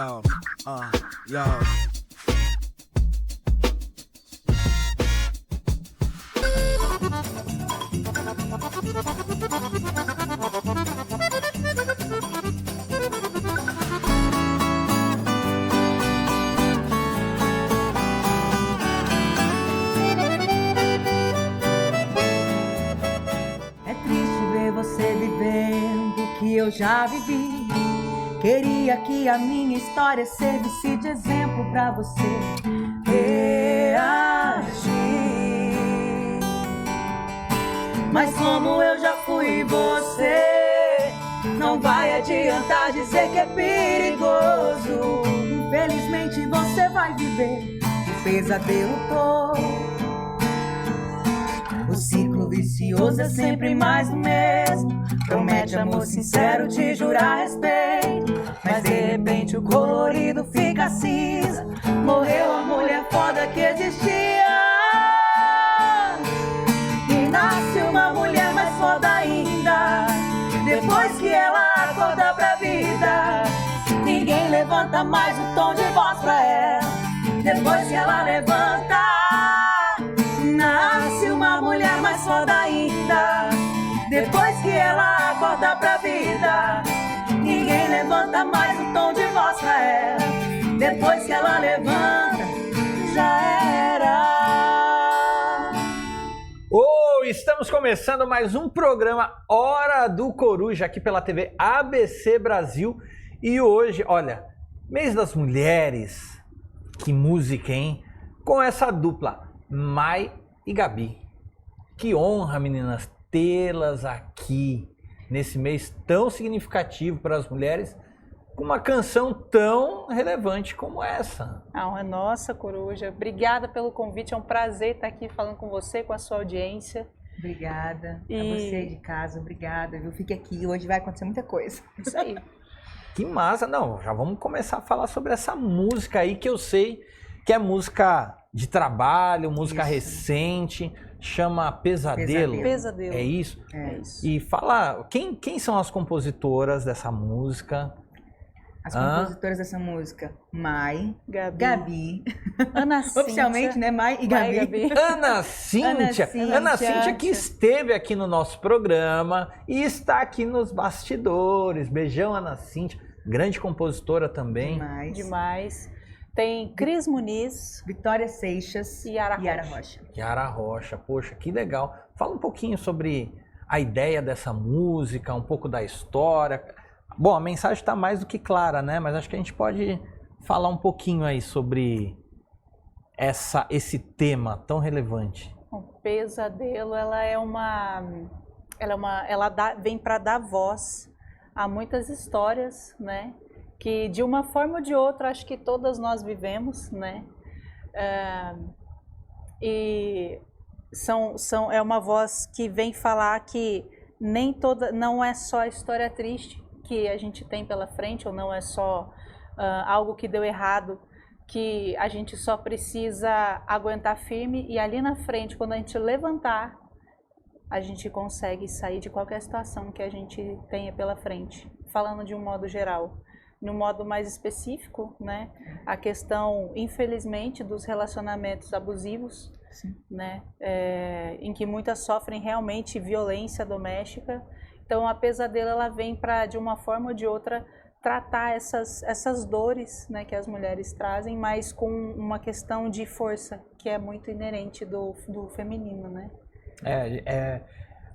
Yo, yo. É triste ver você vivendo o que eu já vivi. Queria que a minha história servisse de exemplo pra você reagir. Mas como eu já fui você, não vai adiantar dizer que é perigoso. Infelizmente você vai viver o pesadelo todo. O ciclo vicioso é sempre mais do mesmo. Promete amor sincero, te jurar respeito, mas de repente o colorido fica cinza. Morreu a mulher foda que existia e nasce uma mulher mais foda ainda. Depois que ela acorda pra vida, ninguém levanta mais o tom de voz pra ela. Depois que ela levanta, nasce uma mulher mais foda ainda. Depois que ela acorda pra vida, ninguém levanta mais o tom de voz pra ela. Depois que ela levanta, já era. Estamos começando mais um programa Hora do Coruja aqui pela TV ABC Brasil. E hoje, olha, mês das mulheres, que música, hein? Com essa dupla, Mai e Gabi. Que honra, meninas, tê-las aqui nesse mês tão significativo para as mulheres, com uma canção tão relevante como essa. A honra é nossa, Coruja. Obrigada pelo convite, é um prazer estar aqui falando com você, com a sua audiência. Obrigada. A você de casa, obrigada, viu? Fique aqui, hoje vai acontecer muita coisa. Isso aí. Que massa. Não, já vamos começar a falar sobre essa música aí, que eu sei que é música de trabalho, música recente, chama Pesadelo. Pesadelo. É isso? É isso. E fala, quem são as compositoras dessa música? As compositoras dessa música, Mai, Gabi. Ana Cíntia. Oficialmente, né? Mai e Gabi. Ana Cíntia. Ana Cíntia que esteve aqui no nosso programa e está aqui nos bastidores. Beijão, Ana Cíntia. Grande compositora também. Demais. Tem Cris Muniz, Vitória Seixas e Yara Rocha. Yara Rocha, poxa, que legal. Fala um pouquinho sobre a ideia dessa música, um pouco da história. Bom, a mensagem está mais do que clara, né? Mas acho que a gente pode falar um pouquinho aí sobre esse tema tão relevante. O Pesadelo, vem para dar voz a muitas histórias, né? Que de uma forma ou de outra, acho que todas nós vivemos, né? É uma voz que vem falar que não é só a história triste que a gente tem pela frente, ou não é só algo que deu errado, que a gente só precisa aguentar firme e ali na frente, quando a gente levantar, a gente consegue sair de qualquer situação que a gente tenha pela frente, falando de um modo geral. No modo mais específico, né, a questão, infelizmente, dos relacionamentos abusivos, né, em que muitas sofrem realmente violência doméstica. Então, a Pesadelo, ela vem para, de uma forma ou de outra, tratar essas dores, né, que as mulheres trazem, mas com uma questão de força, que é muito inerente do feminino, né?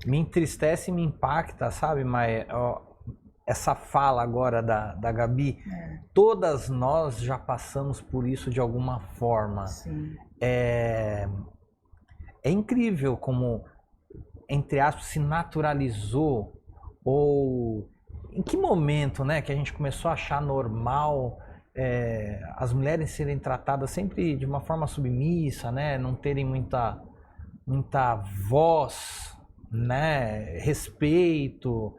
Me entristece e me impacta, sabe, Maia? Essa fala agora da Gabi, todas nós já passamos por isso de alguma forma. Sim. É incrível como, entre aspas, se naturalizou, ou em que momento, né, que a gente começou a achar normal as mulheres serem tratadas sempre de uma forma submissa, né, não terem muita voz, né, respeito.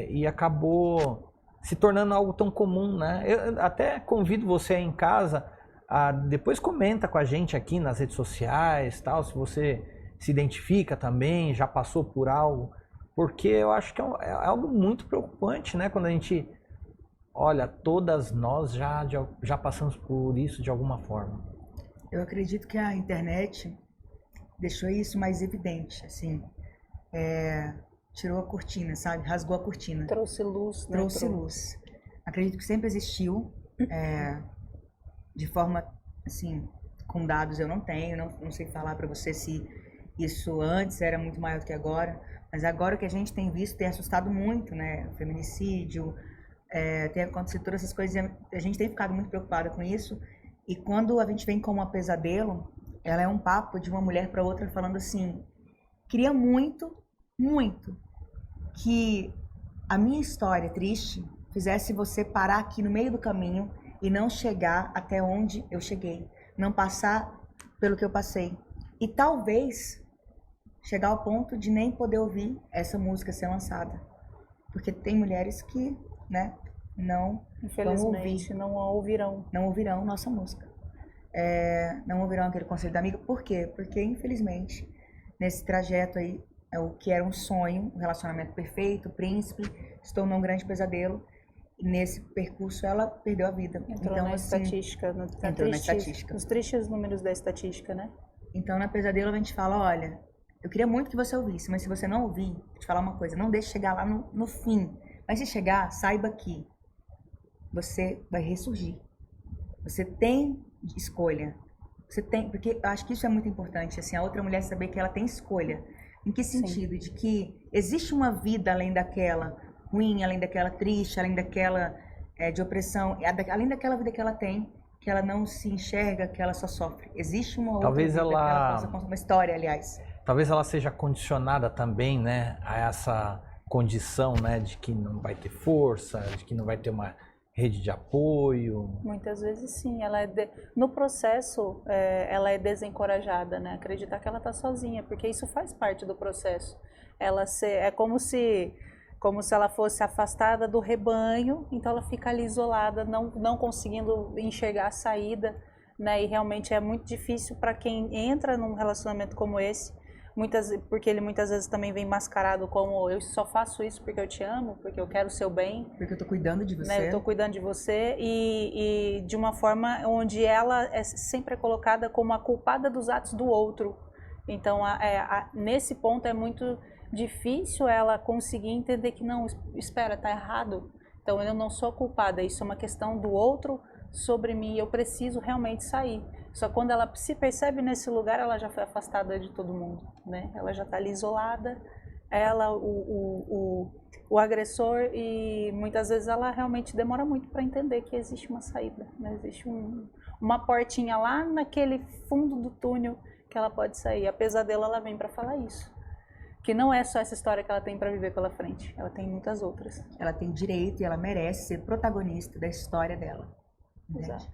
E acabou se tornando algo tão comum, né? Eu até convido você aí em casa a depois comenta com a gente aqui nas redes sociais, tal, se você se identifica também, já passou por algo, porque eu acho que é algo muito preocupante, né? Quando a gente olha, todas nós já passamos por isso de alguma forma. Eu acredito que a internet deixou isso mais evidente, assim, tirou a cortina, sabe? Rasgou a cortina. Trouxe luz, né? Trouxe luz. Acredito que sempre existiu, de forma, assim, com dados eu não tenho, não sei falar para você se isso antes era muito maior do que agora, mas agora o que a gente tem visto tem assustado muito, né? O feminicídio, tem acontecido todas essas coisas, a gente tem ficado muito preocupada com isso, e quando a gente vem com uma pesadelo, ela é um papo de uma mulher para outra falando assim, queria muito, muito que a minha história triste fizesse você parar aqui no meio do caminho e não chegar até onde eu cheguei, não passar pelo que eu passei. E talvez chegar ao ponto de nem poder ouvir essa música ser lançada. Porque tem mulheres que, né, não Infelizmente, não ouvirão. Não ouvirão nossa música. Não ouvirão aquele conselho da amiga. Por quê? Porque, infelizmente, nesse trajeto aí, o que era um sonho, um relacionamento perfeito, príncipe, se tornou um grande pesadelo. E nesse percurso ela perdeu a vida. Entrou então, na assim, estatística. Entrou na estatística. Os tristes números da estatística, né? Então, na pesadelo, a gente fala, olha, eu queria muito que você ouvisse, mas se você não ouvir, vou te falar uma coisa, não deixe chegar lá no fim. Mas se chegar, saiba que você vai ressurgir. Você tem escolha. Você tem, porque eu acho que isso é muito importante, assim, a outra mulher saber que ela tem escolha. Em que sentido? Sim. De que existe uma vida além daquela ruim, além daquela triste, além daquela de opressão, além daquela vida que ela tem, que ela não se enxerga, que ela só sofre. Existe uma outra vida que ela possa contar, uma história, aliás. Talvez ela seja condicionada também, né, a essa condição, né, de que não vai ter força, de que não vai ter uma rede de apoio. Muitas vezes sim, no processo ela é desencorajada, né, acreditar que ela está sozinha, porque isso faz parte do processo. É como se ela fosse afastada do rebanho, então ela fica ali isolada, não conseguindo enxergar a saída, né? E realmente é muito difícil para quem entra num relacionamento como esse, porque ele muitas vezes também vem mascarado como eu só faço isso porque eu te amo, porque eu quero o seu bem. Porque eu tô cuidando de você. Né? Eu tô cuidando de você e de uma forma onde ela sempre é colocada como a culpada dos atos do outro. Então, nesse ponto é muito difícil ela conseguir entender que não, espera, tá errado. Então eu não sou culpada, isso é uma questão do outro sobre mim, eu preciso realmente sair. Só quando ela se percebe nesse lugar, ela já foi afastada de todo mundo, né? Ela já tá ali isolada, ela, o agressor, e muitas vezes ela realmente demora muito para entender que existe uma saída, né? Existe uma portinha lá naquele fundo do túnel que ela pode sair. A pesadelo, ela vem para falar isso. Que não é só essa história que ela tem para viver pela frente, ela tem muitas outras. Ela tem direito e ela merece ser protagonista da história dela. Exato.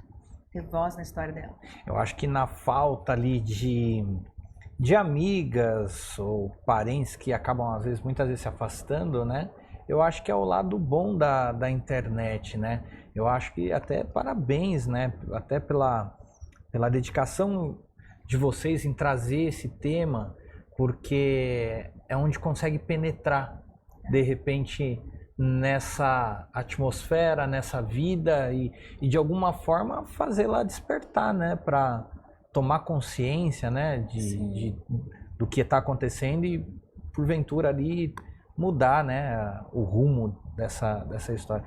Ter voz na história dela. Eu acho que na falta ali de amigas ou parentes que acabam muitas vezes se afastando, né? Eu acho que é o lado bom da internet, né? Eu acho que até parabéns, né? Até pela dedicação de vocês em trazer esse tema, porque é onde consegue penetrar, de repente, nessa atmosfera, nessa vida e de alguma forma fazê-la despertar, né? Para tomar consciência, né? Do que está acontecendo e, porventura, ali mudar, né? O rumo dessa história.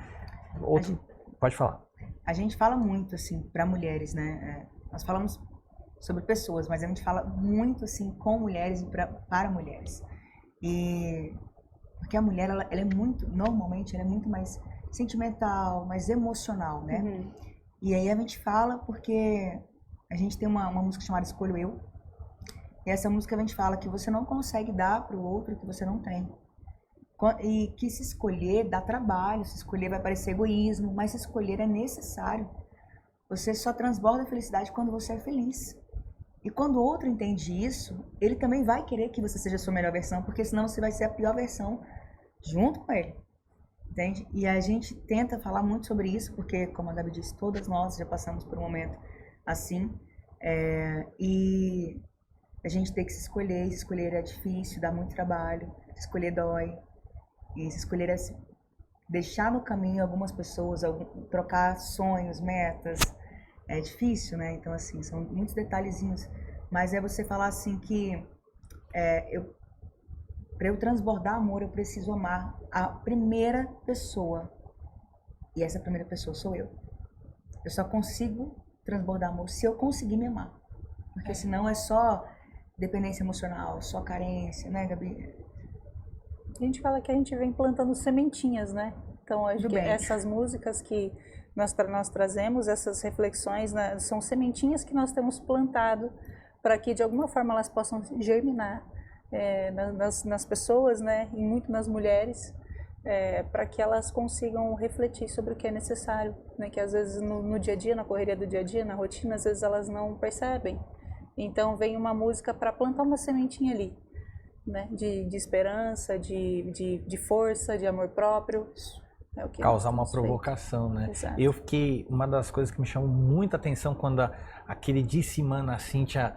Pode falar. A gente fala muito, assim, para mulheres, né? Nós falamos sobre pessoas, mas a gente fala muito assim com mulheres e para mulheres. E porque a mulher ela é muito, normalmente ela é muito mais sentimental, mais emocional, né? Uhum. E aí a gente fala porque a gente tem uma música chamada Escolho Eu. E essa música a gente fala que você não consegue dar para o outro o que você não tem. E que se escolher dá trabalho, se escolher vai parecer egoísmo, mas se escolher é necessário. Você só transborda a felicidade quando você é feliz. E quando o outro entende isso, ele também vai querer que você seja a sua melhor versão, porque senão você vai ser a pior versão junto com ele. Entende? E a gente tenta falar muito sobre isso, porque, como a Gabi disse, todas nós já passamos por um momento assim. E a gente tem que se escolher é difícil, dá muito trabalho, se escolher dói. E se escolher deixar no caminho algumas pessoas, trocar sonhos, metas, é difícil, né? Então, assim, são muitos detalhezinhos. Mas é você falar assim que para eu transbordar amor, eu preciso amar a primeira pessoa. E essa primeira pessoa sou eu. Eu só consigo transbordar amor se eu conseguir me amar. Porque senão é só dependência emocional, só carência, né, Gabi? A gente fala que a gente vem plantando sementinhas, né? Então, acho que essas músicas que nós trazemos, essas reflexões, né, são sementinhas que nós temos plantado para que, de alguma forma, elas possam germinar nas pessoas, né? E muito nas mulheres, para que elas consigam refletir sobre o que é necessário, né? Que às vezes no dia a dia, na correria do dia a dia, na rotina, às vezes elas não percebem. Então vem uma música para plantar uma sementinha ali, né? De esperança, de força, de amor próprio. É o que causar uma provocação, né? Exato. Uma das coisas que me chamou muita atenção quando a queridíssima Ana Cíntia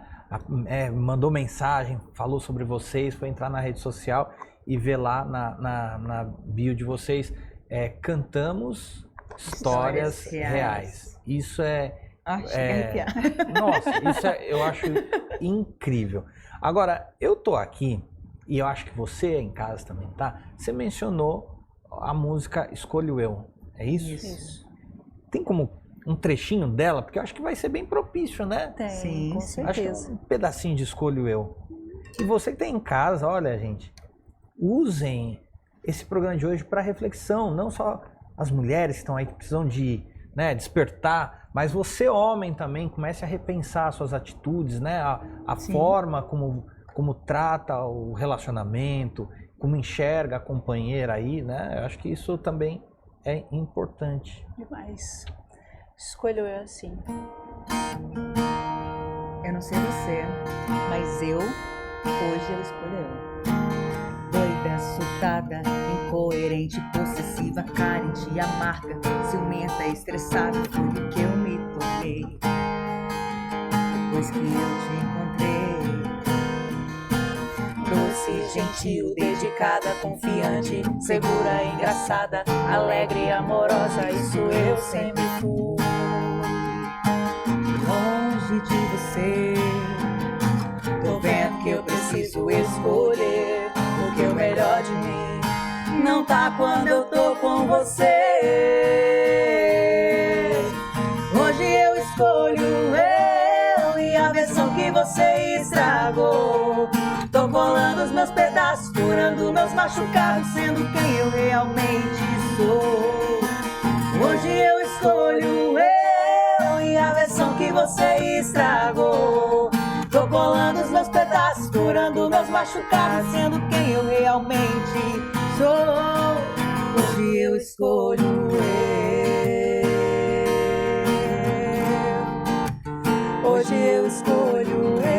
mandou mensagem, falou sobre vocês, foi entrar na rede social e ver lá na bio de vocês, cantamos histórias reais. Isso nossa, isso eu acho incrível. Agora, eu tô aqui, e eu acho que você em casa também, tá? Você mencionou a música Escolho Eu, é isso? Isso. Tem como um trechinho dela? Porque eu acho que vai ser bem propício, né? Tem, sim, com certeza. Acho que um pedacinho de Escolho Eu. E você que tá em casa, olha, gente, usem esse programa de hoje para reflexão, não só as mulheres que estão aí que precisam de despertar, mas você, homem, também comece a repensar suas atitudes, né? A forma como trata o relacionamento, como enxerga a companheira aí, né? Eu acho que isso também é importante. Demais. Escolho eu assim. Eu não sei você, mas hoje eu escolho eu. Doida, surtada, incoerente, possessiva, carente, amarga, ciumenta, estressada, foi o que eu me tornei depois que eu te encontrei. Doce, gentil, dedicada, confiante, segura, engraçada, alegre, amorosa, isso eu sempre fui. Longe de você, tô vendo que eu preciso escolher, porque o melhor de mim não tá quando eu tô com você. Hoje eu escolho eu e a versão que você estragou. Tô colando os meus pedaços, curando meus machucados, sendo quem eu realmente sou. Hoje eu escolho eu e a versão que você estragou. Tô colando os meus pedaços, curando meus machucados, sendo quem eu realmente sou. Hoje eu escolho eu. Hoje eu escolho eu.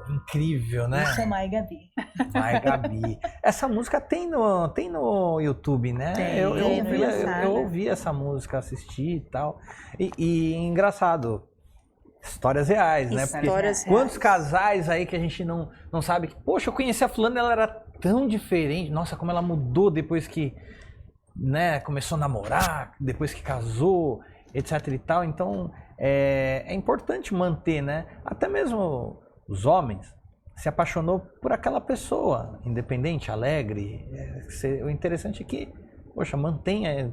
Incrível, né? Isso é Mai Gabi. Mai Gabi. Essa música tem no YouTube, né? Tem, eu ouvi essa música, assisti e tal. E engraçado, histórias reais, né? Porque quantos casais aí que a gente não sabe que, poxa, eu conheci a fulana, ela era tão diferente. Nossa, como ela mudou depois que, né, começou a namorar, depois que casou, etc e tal. Então, é importante manter, né? Até mesmo os homens se apaixonou por aquela pessoa, independente, alegre. O interessante é que, poxa,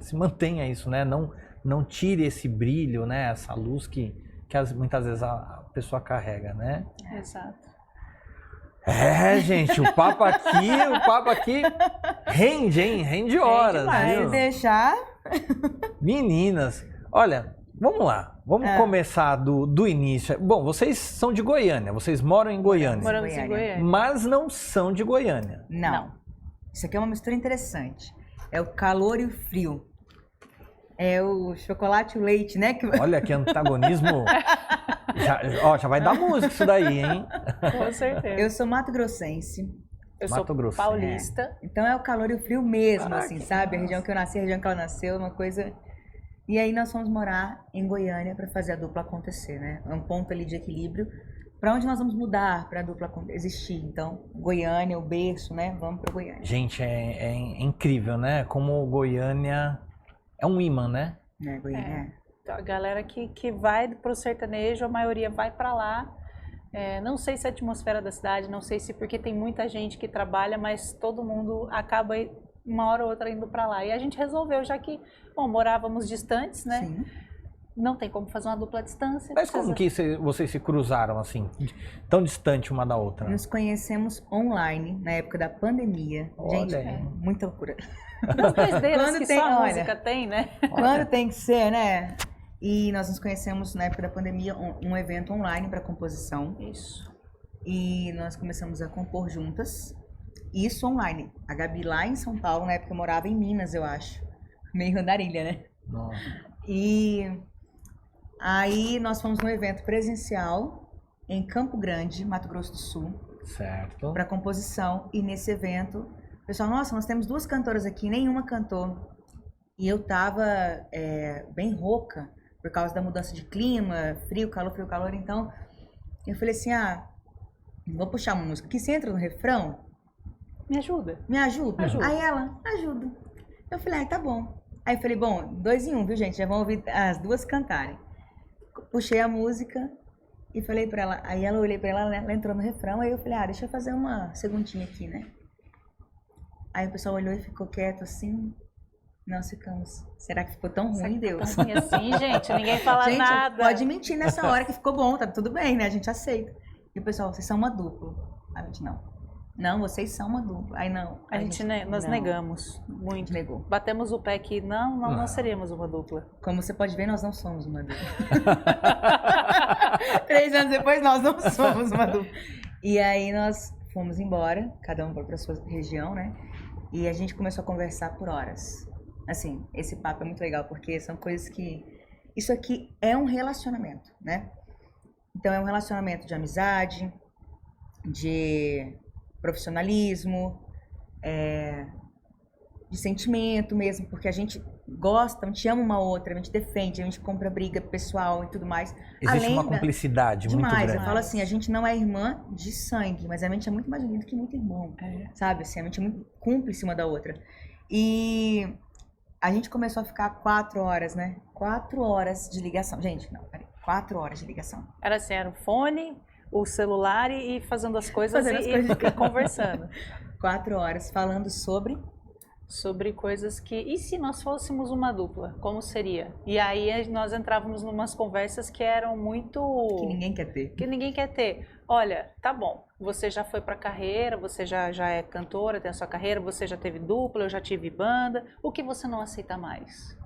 se mantenha isso, né? Não tire esse brilho, né? Essa luz que muitas vezes a pessoa carrega, né? Exato. Gente, o papo aqui rende, hein? Rende horas, viu? Se deixar... Meninas, olha, vamos lá. Vamos começar do início. Bom, vocês são de Goiânia, vocês moram em Goiânia. Moramos em Goiânia. Mas não são de Goiânia. Não. Isso aqui é uma mistura interessante. É o calor e o frio. É o chocolate e o leite, né? Olha que antagonismo. já vai dar música isso daí, hein? Com certeza. Eu sou mato-grossense. Eu sou paulista. Então é o calor e o frio mesmo, Caraca, assim, sabe? A região que eu nasci, a região que ela nasceu, uma coisa... E aí nós fomos morar em Goiânia para fazer a dupla acontecer, né? É um ponto ali de equilíbrio, para onde nós vamos mudar para a dupla existir? Então, Goiânia, o berço, né? Vamos para Goiânia. Gente, é incrível, né? Como Goiânia é um imã, né? Goiânia. Então, a galera que vai pro sertanejo, a maioria vai para lá. Não sei se é a atmosfera da cidade, não sei se porque tem muita gente que trabalha, mas todo mundo acaba uma hora ou outra indo para lá. E a gente resolveu, já que, bom, morávamos distantes, né? Sim. Não tem como fazer uma dupla distância. Mas como que vocês se cruzaram assim, tão distante uma da outra? Nos conhecemos online, na época da pandemia. Olha gente, aí. muita loucura. Das doideiras Quando que tem, só a olha, música tem, né? Quando tem que ser, né? E nós nos conhecemos na época da pandemia, um evento online para composição. Isso. E nós começamos a compor juntas. Isso online. A Gabi lá em São Paulo, na época eu morava em Minas, eu acho. Meio andarilha, né? Nossa. E aí nós fomos num evento presencial em Campo Grande, Mato Grosso do Sul, Certo. para composição. E nesse evento, o pessoal, nossa, nós temos 2 cantoras aqui, nenhuma cantou. E eu tava bem rouca por causa da mudança de clima, frio, calor. Então, eu falei assim, vou puxar uma música. Que você entra no refrão, Me ajuda. me ajuda? Ajuda. Aí ela, ajuda. Eu falei, tá bom. Aí eu falei, bom, 2 em 1, viu, gente? Já vão ouvir as 2 cantarem. Puxei a música e falei pra ela. Aí eu olhei pra ela, ela entrou no refrão. Aí eu falei, deixa eu fazer uma segundinha aqui, né? Aí o pessoal olhou e ficou quieto assim. Nós ficamos. Será que ficou tão ruim, Deus? Tá ruim assim, gente. Ninguém fala Gente, nada. pode mentir nessa hora que ficou bom, tá tudo bem, né? A gente aceita. E o pessoal, vocês são uma dupla. A gente, não. Não, vocês são uma dupla. Aí não. Nós não. A negamos gente muito. negou. Batemos o pé que não seríamos uma dupla. Como você pode ver, nós não somos uma dupla. 3 anos depois, nós não somos uma dupla. E aí nós fomos embora, cada um foi pra sua região, né? E a gente começou a conversar por horas. Assim, esse papo é muito legal, porque são coisas que... Isso aqui é um relacionamento, né? Então é um relacionamento de amizade, de profissionalismo, de sentimento mesmo, porque a gente gosta, a gente ama uma outra, a gente defende, a gente compra briga pessoal e tudo mais. Existe uma cumplicidade muito demais. grande. Eu falo assim, a gente não é irmã de sangue, mas a gente é muito mais unido que muito irmão, sabe? Assim, a gente é muito cúmplice uma da outra. E a gente começou a ficar 4 horas, né? 4 horas de ligação. Gente, não, peraí, 4 horas de ligação. Era assim, era o fone, o celular e fazendo as coisas e conversando. 4 horas falando sobre coisas que... E se nós fôssemos uma dupla? Como seria? E aí nós entrávamos em umas conversas que eram muito... que ninguém quer ter. Que ninguém quer ter. Olha, tá bom, você já foi pra carreira, você já é cantora, tem a sua carreira, você já teve dupla, eu já tive banda. O que você não aceita mais?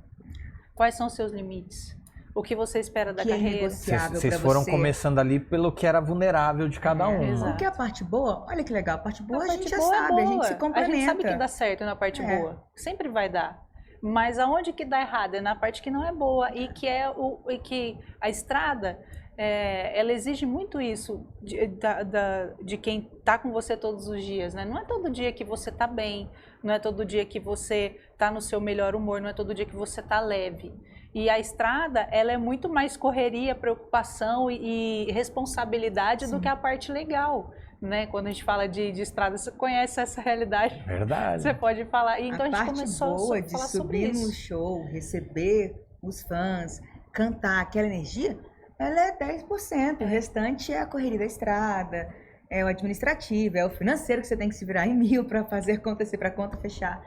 Quais são os seus limites? O que você espera da Que é carreira? negociável. Vocês pra foram você. começando ali pelo que era vulnerável de cada um. exato. O que é a parte boa? Olha que legal, a parte boa a, parte gente já boa é sabe, a gente boa. se complementa. A gente sabe que dá certo na parte É. boa. Sempre vai dar. Mas aonde que dá errado? É na parte que não é boa. E que a estrada, ela exige muito isso de quem tá com você todos os dias, né? Não é todo dia que você tá bem, não é todo dia que você tá no seu melhor humor, não é todo dia que você tá leve. E a estrada, ela é muito mais correria, preocupação e responsabilidade do que a parte legal, né? Quando a gente fala de estrada, você conhece essa realidade. Verdade. Você pode falar. Então a gente parte começou boa a de falar sobre subir no isso. show, receber os fãs, cantar aquela energia, ela é 10%. O restante é a correria da estrada, é o administrativo, é o financeiro que você tem que se virar em 1000 para fazer acontecer, para a conta fechar.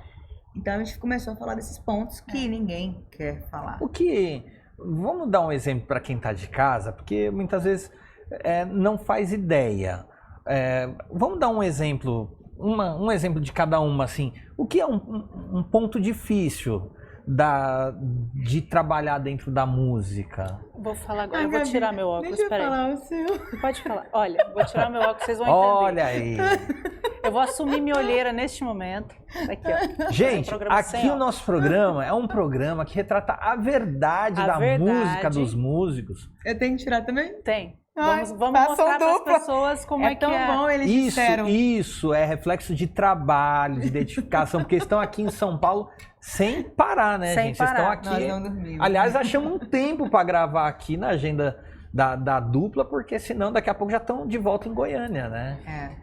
Então a gente começou a falar desses pontos que ninguém quer falar. Vamos dar um exemplo para quem está de casa, porque muitas vezes não faz ideia. Vamos dar um exemplo, um exemplo de cada uma, assim. O que é um ponto difícil de trabalhar dentro da música? Vou falar agora, eu vou tirar meu óculos, Deixa eu peraí. falar o seu. Pode falar. Olha, vou tirar meu óculos, vocês vão entender. Olha aí. Eu vou assumir minha olheira neste momento. Aqui, ó. Gente, programa aqui sem o nosso programa é um programa que retrata a verdade da música dos músicos. Eu tenho que tirar também? Tem. Ai, Vamos façam mostrar para as dupla. pessoas como é que tão é. bom, eles disseram. Isso é reflexo de trabalho, de identificação, porque estão aqui em São Paulo sem parar, né, Sem gente? Vocês estão parar. aqui. Nós não dormimos. Aliás, achamos um tempo para gravar aqui na agenda da dupla, porque senão daqui a pouco já estão de volta em Goiânia, né?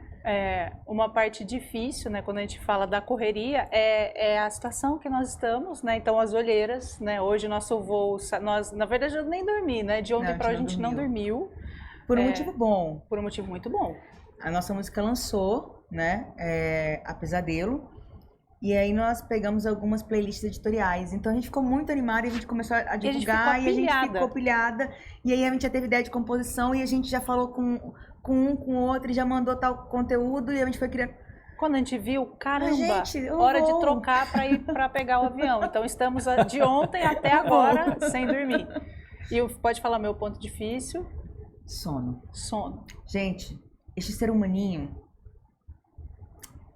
Uma parte difícil, né, quando a gente fala da correria, é a situação que nós estamos, né? Então, as olheiras, né? Hoje, nosso voo, na verdade, eu nem dormi, né? De ontem para hoje, a gente não dormiu. Por um motivo bom. Por um motivo muito bom. A nossa música lançou, né? A Pesadelo. E aí nós pegamos algumas playlists editoriais. Então a gente ficou muito animada e a gente começou a divulgar e a gente ficou pilhada. E aí a gente já teve ideia de composição e a gente já falou com um, com o outro e já mandou tal conteúdo e a gente foi criando. Quando a gente viu, caramba, gente, hora de trocar para ir para pegar o avião. Então estamos de ontem até agora sem dormir. E pode falar meu ponto difícil? Sono. Sono. Gente, este ser humaninho,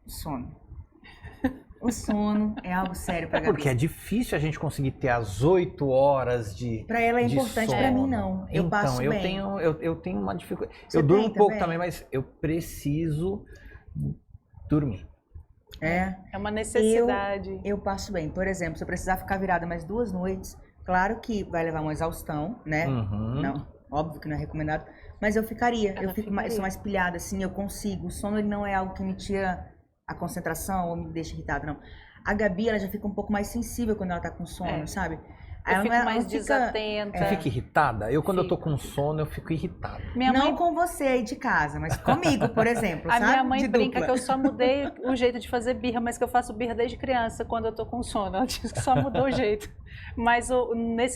sono. O sono é algo sério pra Gabi. Porque é difícil a gente conseguir ter as 8 horas de Pra ela é importante, sono. Pra mim não. Eu passo bem. Eu tenho uma dificuldade. Você eu durmo um pouco também? também, mas eu preciso dormir. É uma necessidade. Eu passo bem. Por exemplo, se eu precisar ficar virada mais 2 noites, claro que vai levar uma exaustão, né? Uhum. Não, óbvio que não é recomendado. Mas eu ficaria. Ela Eu sou mais pilhada, assim, eu consigo. O sono ele não é algo que me tira a concentração ou me deixa irritada, não. A Gabi, ela já fica um pouco mais sensível quando ela tá com sono, sabe? Eu fico mais desatenta. Você fica irritada? Quando eu tô Fico. com sono, eu fico irritada. Não com você aí de casa, mas comigo, por exemplo, A sabe? minha mãe De brinca dupla. que eu só mudei o jeito de fazer birra, mas que eu faço birra desde criança, quando eu tô com sono. Ela diz que só mudou o jeito. Mas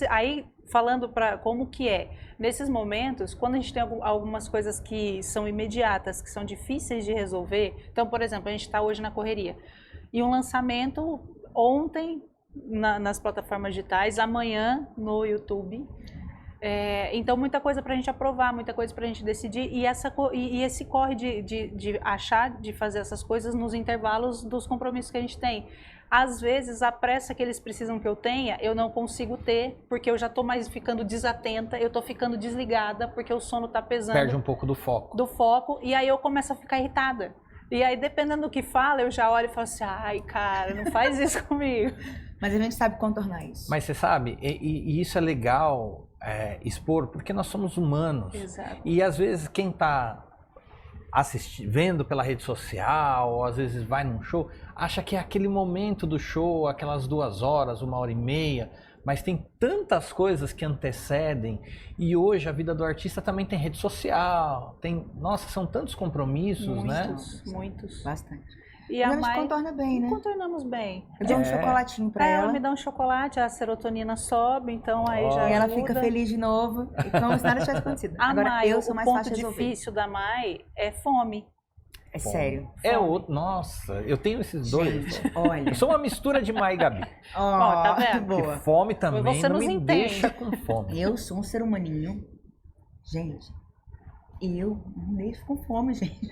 aí, falando para como que é, nesses momentos, quando a gente tem algumas coisas que são imediatas, que são difíceis de resolver, então, por exemplo, a gente está hoje na correria, e um lançamento ontem nas plataformas digitais, amanhã no YouTube. Então, muita coisa para a gente aprovar, muita coisa para a gente decidir, e esse corre de fazer essas coisas nos intervalos dos compromissos que a gente tem. Às vezes, a pressa que eles precisam que eu tenha, eu não consigo ter, porque eu já estou mais ficando desatenta, eu estou ficando desligada, porque o sono está pesando. Perde um pouco do foco. E aí eu começo a ficar irritada. E aí, dependendo do que fala, eu já olho e falo assim, ai, cara, não faz isso comigo. Mas a gente sabe contornar isso. Mas você sabe, e isso é legal expor, porque nós somos humanos. Exato. E às vezes quem está vendo pela rede social, ou às vezes vai num show, acha que é aquele momento do show, aquelas 2 horas, 1h30, mas tem tantas coisas que antecedem, e hoje a vida do artista também tem rede social, nossa, são tantos compromissos, né? Muitos. Bastante. E a gente Mai, contorna bem, né? contornamos bem. Eu dou um chocolatinho pra Ela ela. me dá um chocolate, a serotonina sobe, então aí já E ela ajuda. fica feliz de novo, e como se nada tivesse acontecido. A Agora, Mai, eu sou mais o ponto fácil de resolver. difícil da Mai é fome. É sério. Nossa, eu tenho esses dois. Gente, olha. Eu sou uma mistura de Mai e Gabi. Ó, tá vendo? que boa. Porque fome também Você não nos me entende. deixa com fome. Eu sou um ser humaninho. Gente, eu não deixo com fome, gente.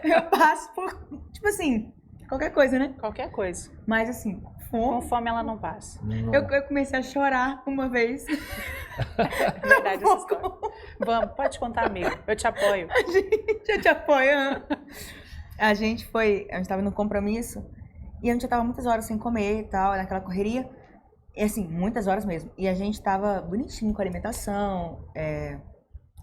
Eu passo por, tipo assim, qualquer coisa, né? Qualquer coisa. Mas assim, Com fome. fome ela não passa. Eu comecei a chorar uma vez. Verdade essa história. Vamos, pode contar, amigo. Eu te apoio. Eu te apoio. A gente tava no compromisso e a gente já tava muitas horas sem comer e tal, naquela correria. E assim, muitas horas mesmo. E a gente tava bonitinho com a alimentação,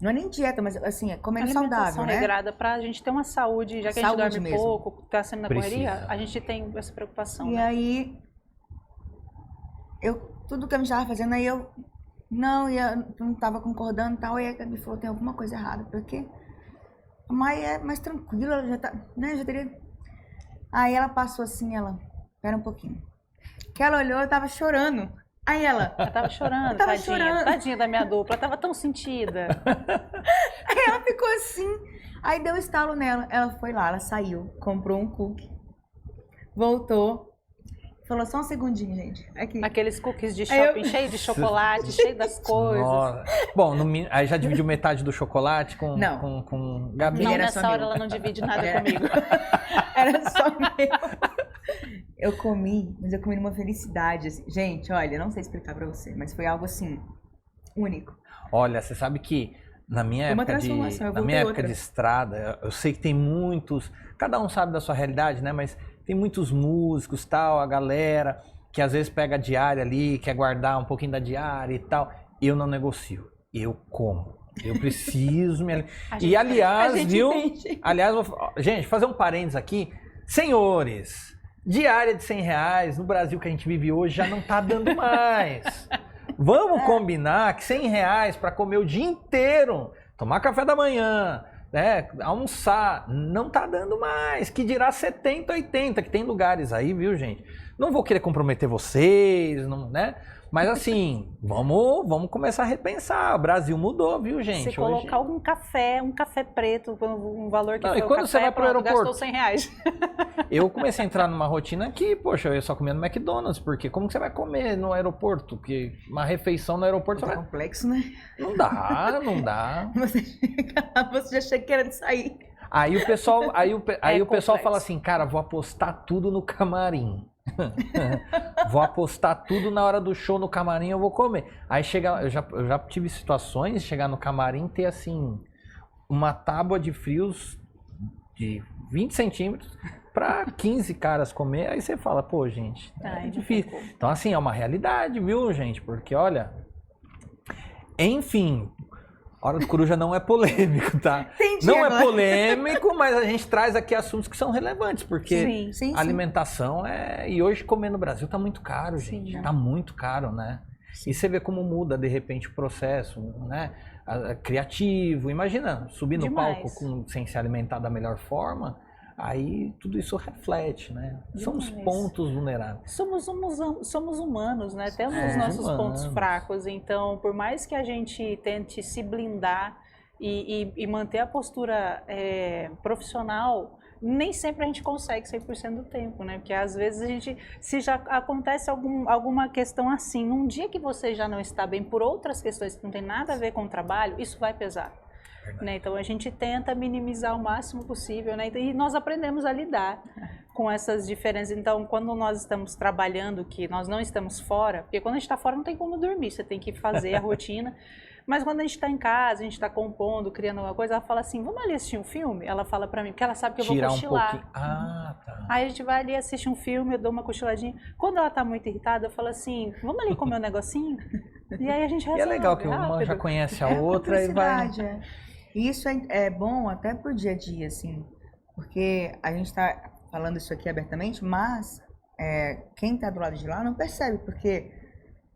não é nem dieta, mas assim, comendo saudável, né? regrada pra gente ter uma saúde, já que a gente Saúde dorme mesmo. pouco, tá sendo na Precisa. correria, a gente tem essa preocupação, E né? aí, tudo que a gente tava fazendo, aí eu não tava concordando e tal, e a Gabi falou, tem alguma coisa errada, porque a Mai é mais tranquila, ela já tá, né, já teria... Aí ela passou assim, pera um pouquinho. Que ela olhou, eu tava chorando. Aí ela Tava chorando, Eu tava tadinha. chorando. Tadinha da minha dupla, ela tava tão sentida. Aí ela ficou assim, aí deu estalo nela. Ela foi lá, ela saiu, comprou um cookie, voltou, falou só um segundinho, gente. Aqui. Aqueles cookies de Aí eu- shopping cheio de chocolate, cheio das coisas. Nossa. Bom, aí já dividiu metade do chocolate com Não. Gabi. Ele Não, era nessa só hora meu. ela não divide nada Era. comigo. Era só meu. Eu comi, mas eu comi numa felicidade, assim. Gente, olha, eu não sei explicar pra você, mas foi algo assim, único. Olha, você sabe que na minha Uma época transformação, eu na voltei minha época outra. de estrada, eu sei que tem muitos, cada um sabe da sua realidade, né? Mas tem muitos músicos, tal, a galera que às vezes pega a diária ali, quer guardar um pouquinho da diária e tal. Eu não negocio, eu como. Eu preciso me A E gente- aliás, a gente viu? entende. Aliás, gente, fazer um parênteses aqui. Senhores, diária de R$100 no Brasil que a gente vive hoje já não tá dando mais. Vamos combinar que R$100 para comer o dia inteiro, tomar café da manhã, né, almoçar, não tá dando mais. Que dirá 70, 80, que tem lugares aí, viu, gente? Não vou querer comprometer vocês, não, né? Mas assim, vamos começar a repensar. O Brasil mudou, viu, gente? Se colocar um café preto, um valor que Não, foi e o quando café, você vai pro pronto, aeroporto? gastou R$100. Eu comecei a entrar numa rotina que, poxa, eu só comia no McDonald's, porque como que você vai comer no aeroporto? Porque uma refeição no aeroporto É você vai... complexo, né? Não dá. Você chega lá, você já chega querendo sair. Aí o pessoal, o pessoal complexo. fala assim, cara, vou apostar tudo no camarim. Vou apostar tudo na hora do show no camarim, eu vou comer. Aí chega, eu já tive situações de chegar no camarim e ter assim uma tábua de frios de 20 centímetros para 15 caras comer. Aí você fala, pô, gente, Ai, é não difícil. tem como. Então assim, é uma realidade, viu, gente? Porque olha, enfim, Hora do Coruja não é polêmico, tá? Entendi Não agora. é polêmico, mas a gente traz aqui assuntos que são relevantes, porque Sim. Sim, sim. alimentação é... E hoje comer no Brasil tá muito caro, gente. Sim. Tá muito caro, né? E você vê como muda, de repente, o processo, né? Criativo. Imagina, subir no Demais. palco sem se alimentar da melhor forma, aí tudo isso reflete, né? São os Demais. pontos vulneráveis. Somos humanos, né? Temos É, os nossos humanos. pontos fracos. Então, por mais que a gente tente se blindar e manter a postura profissional, nem sempre a gente consegue 100% do tempo, né? Porque às vezes a gente, se já acontece alguma questão assim, num dia que você já não está bem por outras questões que não tem nada a ver com o trabalho, isso vai pesar. Né? Então a gente tenta minimizar o máximo possível, né? E nós aprendemos a lidar com essas diferenças. Então, quando nós estamos trabalhando, que nós não estamos fora, porque quando a gente está fora não tem como dormir, você tem que fazer a rotina. Mas quando a gente está em casa, a gente está compondo, criando alguma coisa, ela fala assim, vamos ali assistir um filme? Ela fala pra mim, porque ela sabe que eu vou Tirar um cochilar. pouquinho. Ah, tá. Aí a gente vai ali, assiste um filme, eu dou uma cochiladinha. Quando ela tá muito irritada, eu falo assim, vamos ali comer um negocinho? E aí a gente E resolve. é legal que uma rápido. já conhece a É outra e vai... cumplicidade, é. E isso é bom até pro dia a dia, assim, porque a gente tá falando isso aqui abertamente, mas quem tá do lado de lá não percebe, porque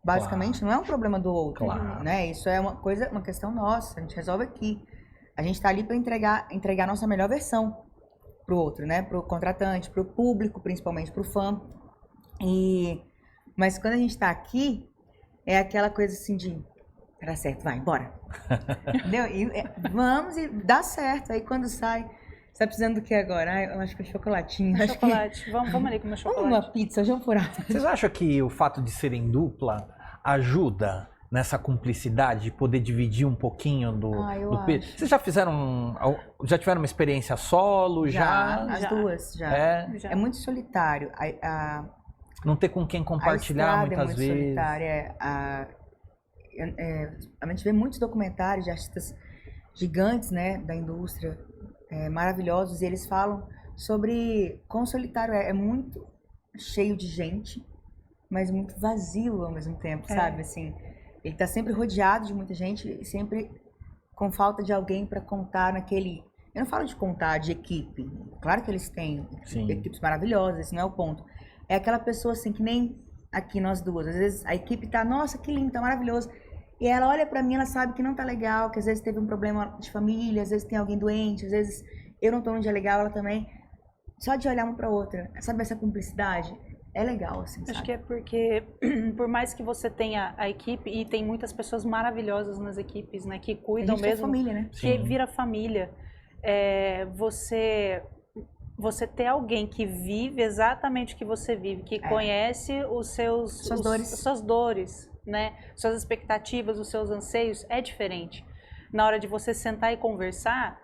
basicamente não é um problema do outro, Claro. né? Isso é uma questão nossa, a gente resolve aqui. A gente tá ali para entregar a nossa melhor versão pro outro, né? Pro contratante, pro público, principalmente pro fã. Mas quando a gente tá aqui, é aquela coisa assim de dá certo, vai, bora. Entendeu? Vamos e dá certo. Aí quando sai, você tá precisando do que agora? Ah, eu acho que é chocolatinho. Acho que... Chocolate. Vamos ali comer Vamos chocolate. uma pizza, vamos furar. Vocês acham que o fato de serem dupla ajuda nessa cumplicidade de poder dividir um pouquinho do peso? acho. Vocês já já tiveram uma experiência solo? Já? As Já. duas, já. Já. É muito solitário. Não ter com quem compartilhar a estrada muitas é muito vezes. solitária. A gente vê muitos documentários de artistas gigantes, né, da indústria, maravilhosos, e eles falam sobre quão solitário é muito cheio de gente, mas muito vazio ao mesmo tempo, sabe? Assim, ele tá sempre rodeado de muita gente e sempre com falta de alguém para contar naquele... Eu não falo de contar de equipe, claro que eles têm Sim. equipes maravilhosas, esse não é o ponto. É aquela pessoa assim que nem aqui nós duas, às vezes a equipe tá, nossa, que lindo, tá maravilhoso. E ela olha pra mim, ela sabe que não tá legal, que às vezes teve um problema de família, às vezes tem alguém doente, às vezes eu não tô num dia legal, ela também. Só de olhar uma pra outra, sabe essa cumplicidade? É legal, assim, Acho sabe? que é porque, por mais que você tenha a equipe, e tem muitas pessoas maravilhosas nas equipes, né, que A cuidam gente tem mesmo, família, né? que Sim. vira família. Você ter alguém que vive exatamente o que você vive, que conhece os suas dores, né? Suas expectativas, os seus anseios, é diferente. Na hora de você sentar e conversar,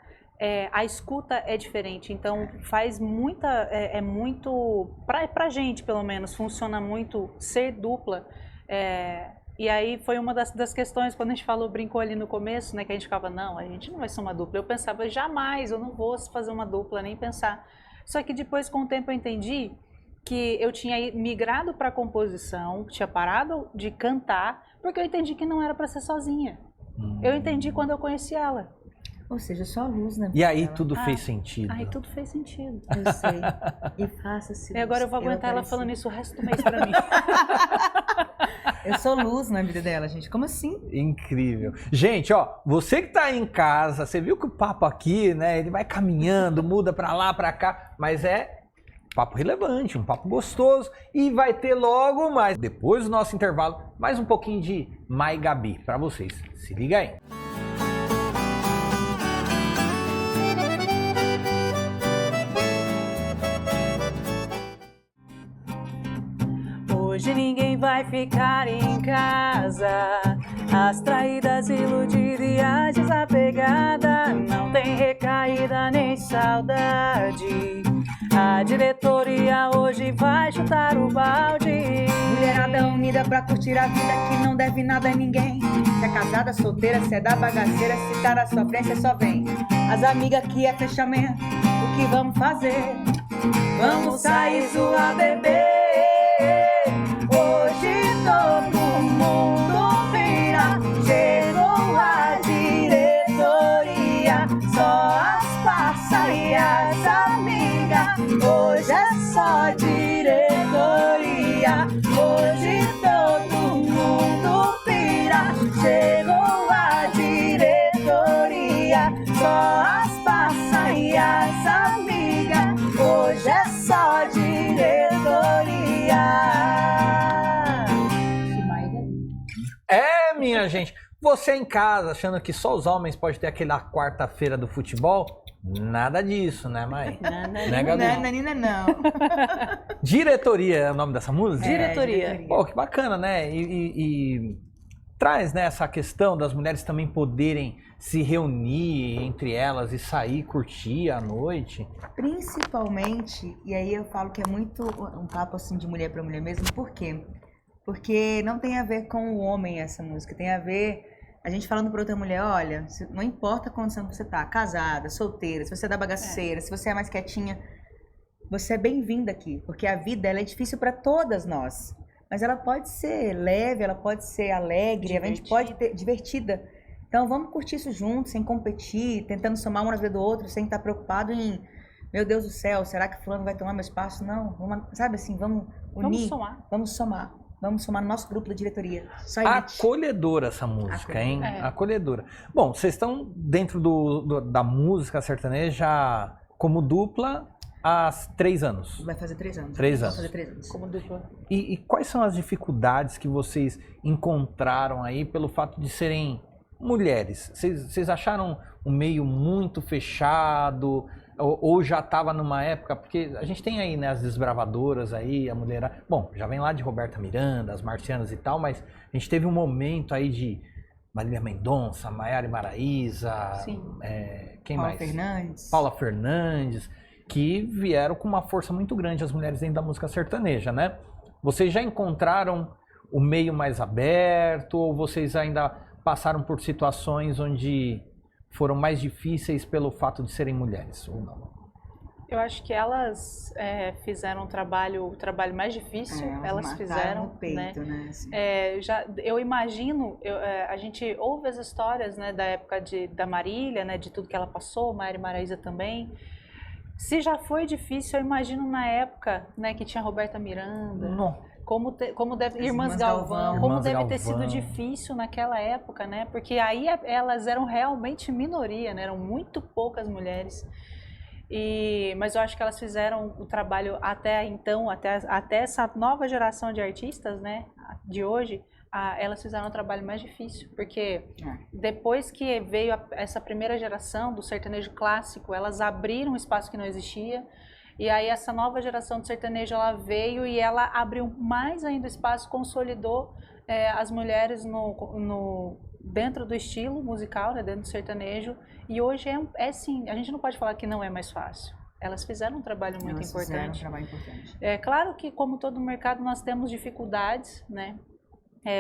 a escuta é diferente. Então faz muita, muito, pra gente pelo menos, funciona muito ser dupla. E aí foi uma das questões, quando a gente brincou ali no começo, né, que a gente ficava, não, a gente não vai ser uma dupla. Eu pensava, jamais, eu não vou fazer uma dupla, nem pensar. Só que depois, com o tempo, eu entendi que eu tinha migrado para a composição, tinha parado de cantar, porque eu entendi que não era para ser sozinha. Eu entendi quando eu conheci ela. Ou seja, só a luz, né? E aí tudo fez sentido. Aí tudo fez sentido. Eu sei. E faça-se. E agora eu vou aguentar ela falando isso o resto do mês pra mim. Eu sou luz na vida dela, gente. Como assim? Incrível. Gente, ó, você que tá aí em casa, você viu que o papo aqui, né, ele vai caminhando, muda pra lá, pra cá, mas é papo relevante, um papo gostoso e vai ter logo mais, depois do nosso intervalo, mais um pouquinho de Mai Gabi pra vocês. Se liga aí. Hoje ninguém vai ficar em casa. As traídas, iludidas e a desapegada. Não tem recaída nem saudade. A diretoria hoje vai chutar o balde. Mulherada unida pra curtir a vida que não deve nada a ninguém. Se é casada, solteira, se é da bagaceira, se tá na sofrência, só vem. As amigas que é fechamento, o que vamos fazer? Vamos sair, zoar, beber. Hoje todo mundo vira. Chegou a diretoria, só as parças e as amigas. Hoje é só diretoria. Hoje todo mundo vira. Chegou a diretoria, só as parças e as amigas. Hoje é só diretoria. Minha gente, você em casa achando que só os homens podem ter aquela quarta-feira do futebol? Nada disso, né, Mai? Né, Gabi? Não. Diretoria é o nome dessa música? Diretoria. Pô, que bacana, né? E traz, né, essa questão das mulheres também poderem se reunir entre elas e sair, curtir à noite. Principalmente, e aí eu falo que é muito um papo assim de mulher para mulher mesmo, por quê? Porque não tem a ver com o homem essa música, tem a ver a gente falando para outra mulher, olha, não importa a condição que você tá, casada, solteira, se você é da bagaceira, se você é mais quietinha, você é bem-vinda aqui, porque a vida ela é difícil para todas nós, mas ela pode ser leve, ela pode ser alegre, a gente pode ter divertida. Então vamos curtir isso juntos, sem competir, tentando somar um na vida do outro, sem estar preocupado em, meu Deus do céu, será que fulano vai tomar meu espaço? Não, vamos, sabe assim, vamos unir, vamos somar no nosso grupo da diretoria. Só Acolhedora essa música, hein? Acolhedora. Bom, vocês estão dentro da música sertaneja como dupla há 3 anos. Vai fazer 3 anos. 3 anos. Vai fazer 3 anos. Como dupla. E quais são as dificuldades que vocês encontraram aí pelo fato de serem mulheres? Vocês acharam um meio muito fechado? Ou já estava numa época, porque a gente tem aí, né, as desbravadoras aí, a mulher... Bom, já vem lá de Roberta Miranda, as Marcianas e tal, mas a gente teve um momento aí de Marília Mendonça, Maiara Maraíza, quem Paula mais? Fernandes. Paula Fernandes, que vieram com uma força muito grande, as mulheres dentro da música sertaneja, né? Vocês já encontraram o meio mais aberto, ou vocês ainda passaram por situações onde foram mais difíceis pelo fato de serem mulheres, ou não? Eu acho que elas fizeram o trabalho mais difícil, elas fizeram, no peito, né? Assim. Eu imagino, a gente ouve as histórias, né, da época da Marília, né, de tudo que ela passou, Maiara e Maraíza também. Se já foi difícil, eu imagino na época, né, que tinha Roberta Miranda. Não. Como deve, Irmãs Galvão, como deve ter sido difícil naquela época, né? Porque aí elas eram realmente minoria, né? Eram muito poucas mulheres. Mas eu acho que elas fizeram o trabalho até então, até essa nova geração de artistas, né? De hoje, elas fizeram um trabalho mais difícil, porque depois que veio essa primeira geração do sertanejo clássico, elas abriram um espaço que não existia. E aí essa nova geração de sertanejo, ela veio e ela abriu mais ainda espaço, consolidou as mulheres dentro do estilo musical, né, dentro do sertanejo. E hoje sim, a gente não pode falar que não é mais fácil. Elas fizeram um trabalho muito importante. É claro que, como todo mercado, nós temos dificuldades, né?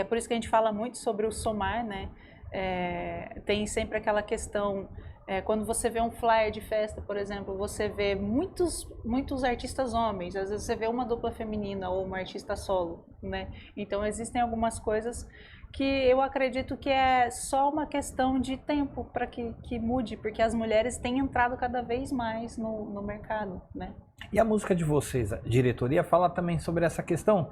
Por isso que a gente fala muito sobre o somar, né? Tem sempre aquela questão Quando você vê um flyer de festa, por exemplo, você vê muitos artistas homens, às vezes você vê uma dupla feminina ou uma artista solo, né? Então existem algumas coisas que eu acredito que é só uma questão de tempo para que mude, porque as mulheres têm entrado cada vez mais no mercado, né? E a música de vocês, a diretoria, fala também sobre essa questão,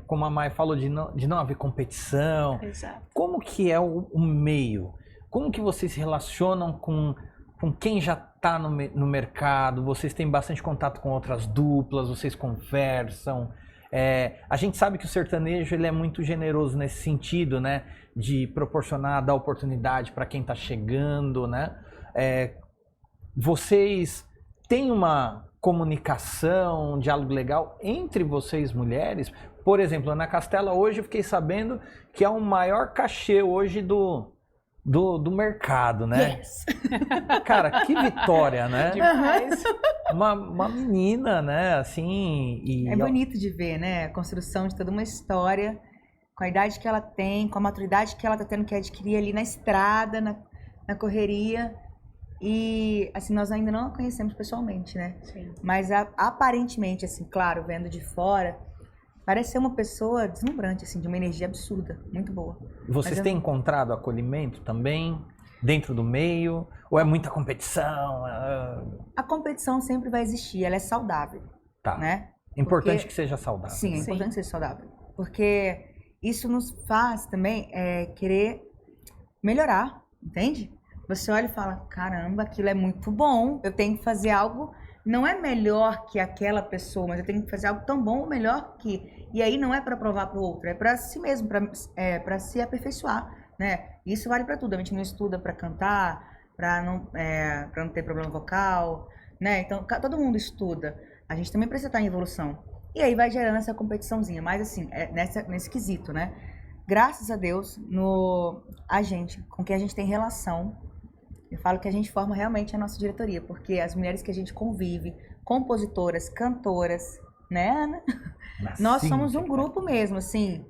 como a Mai falou, de não haver competição. Exato. Como que é o meio? Como que vocês se relacionam com quem já está no mercado? Vocês têm bastante contato com outras duplas, vocês conversam. A gente sabe que o sertanejo ele é muito generoso nesse sentido, né? De proporcionar, dar oportunidade para quem está chegando, né? Vocês têm uma comunicação, um diálogo legal entre vocês mulheres? Por exemplo, Ana Castela, hoje eu fiquei sabendo que é o maior cachê hoje do mercado, né? Yes. Cara, que vitória, né? Demais. Uma menina, né? Assim. É bonito de ver, né? A construção de toda uma história, com a idade que ela tem, com a maturidade que ela tá tendo que adquirir ali na estrada, na correria. E, assim, nós ainda não a conhecemos pessoalmente, né? Sim. Mas aparentemente, assim, claro, vendo de fora, parece ser uma pessoa deslumbrante, assim, de uma energia absurda, muito boa. Vocês têm encontrado acolhimento também dentro do meio? Ou é muita competição? A competição sempre vai existir, ela é saudável, Tá. né? Importante que seja saudável. Sim, é importante que seja saudável. Porque isso nos faz também querer melhorar, entende? Você olha e fala, caramba, aquilo é muito bom, eu tenho que fazer algo, não é melhor que aquela pessoa, mas eu tenho que fazer algo tão bom ou melhor que... E aí não é para provar para o outro, é para si mesmo, para se aperfeiçoar, né? Isso vale para tudo, a gente não estuda para cantar, para não ter problema vocal, né? Então, todo mundo estuda, a gente também precisa estar em evolução. E aí vai gerando essa competiçãozinha, mas assim, nesse quesito, né? Graças a Deus, a gente, com quem a gente tem relação, eu falo que a gente forma realmente a nossa diretoria, porque as mulheres que a gente convive, compositoras, cantoras, né, Ana? Nós somos um grupo mesmo, assim,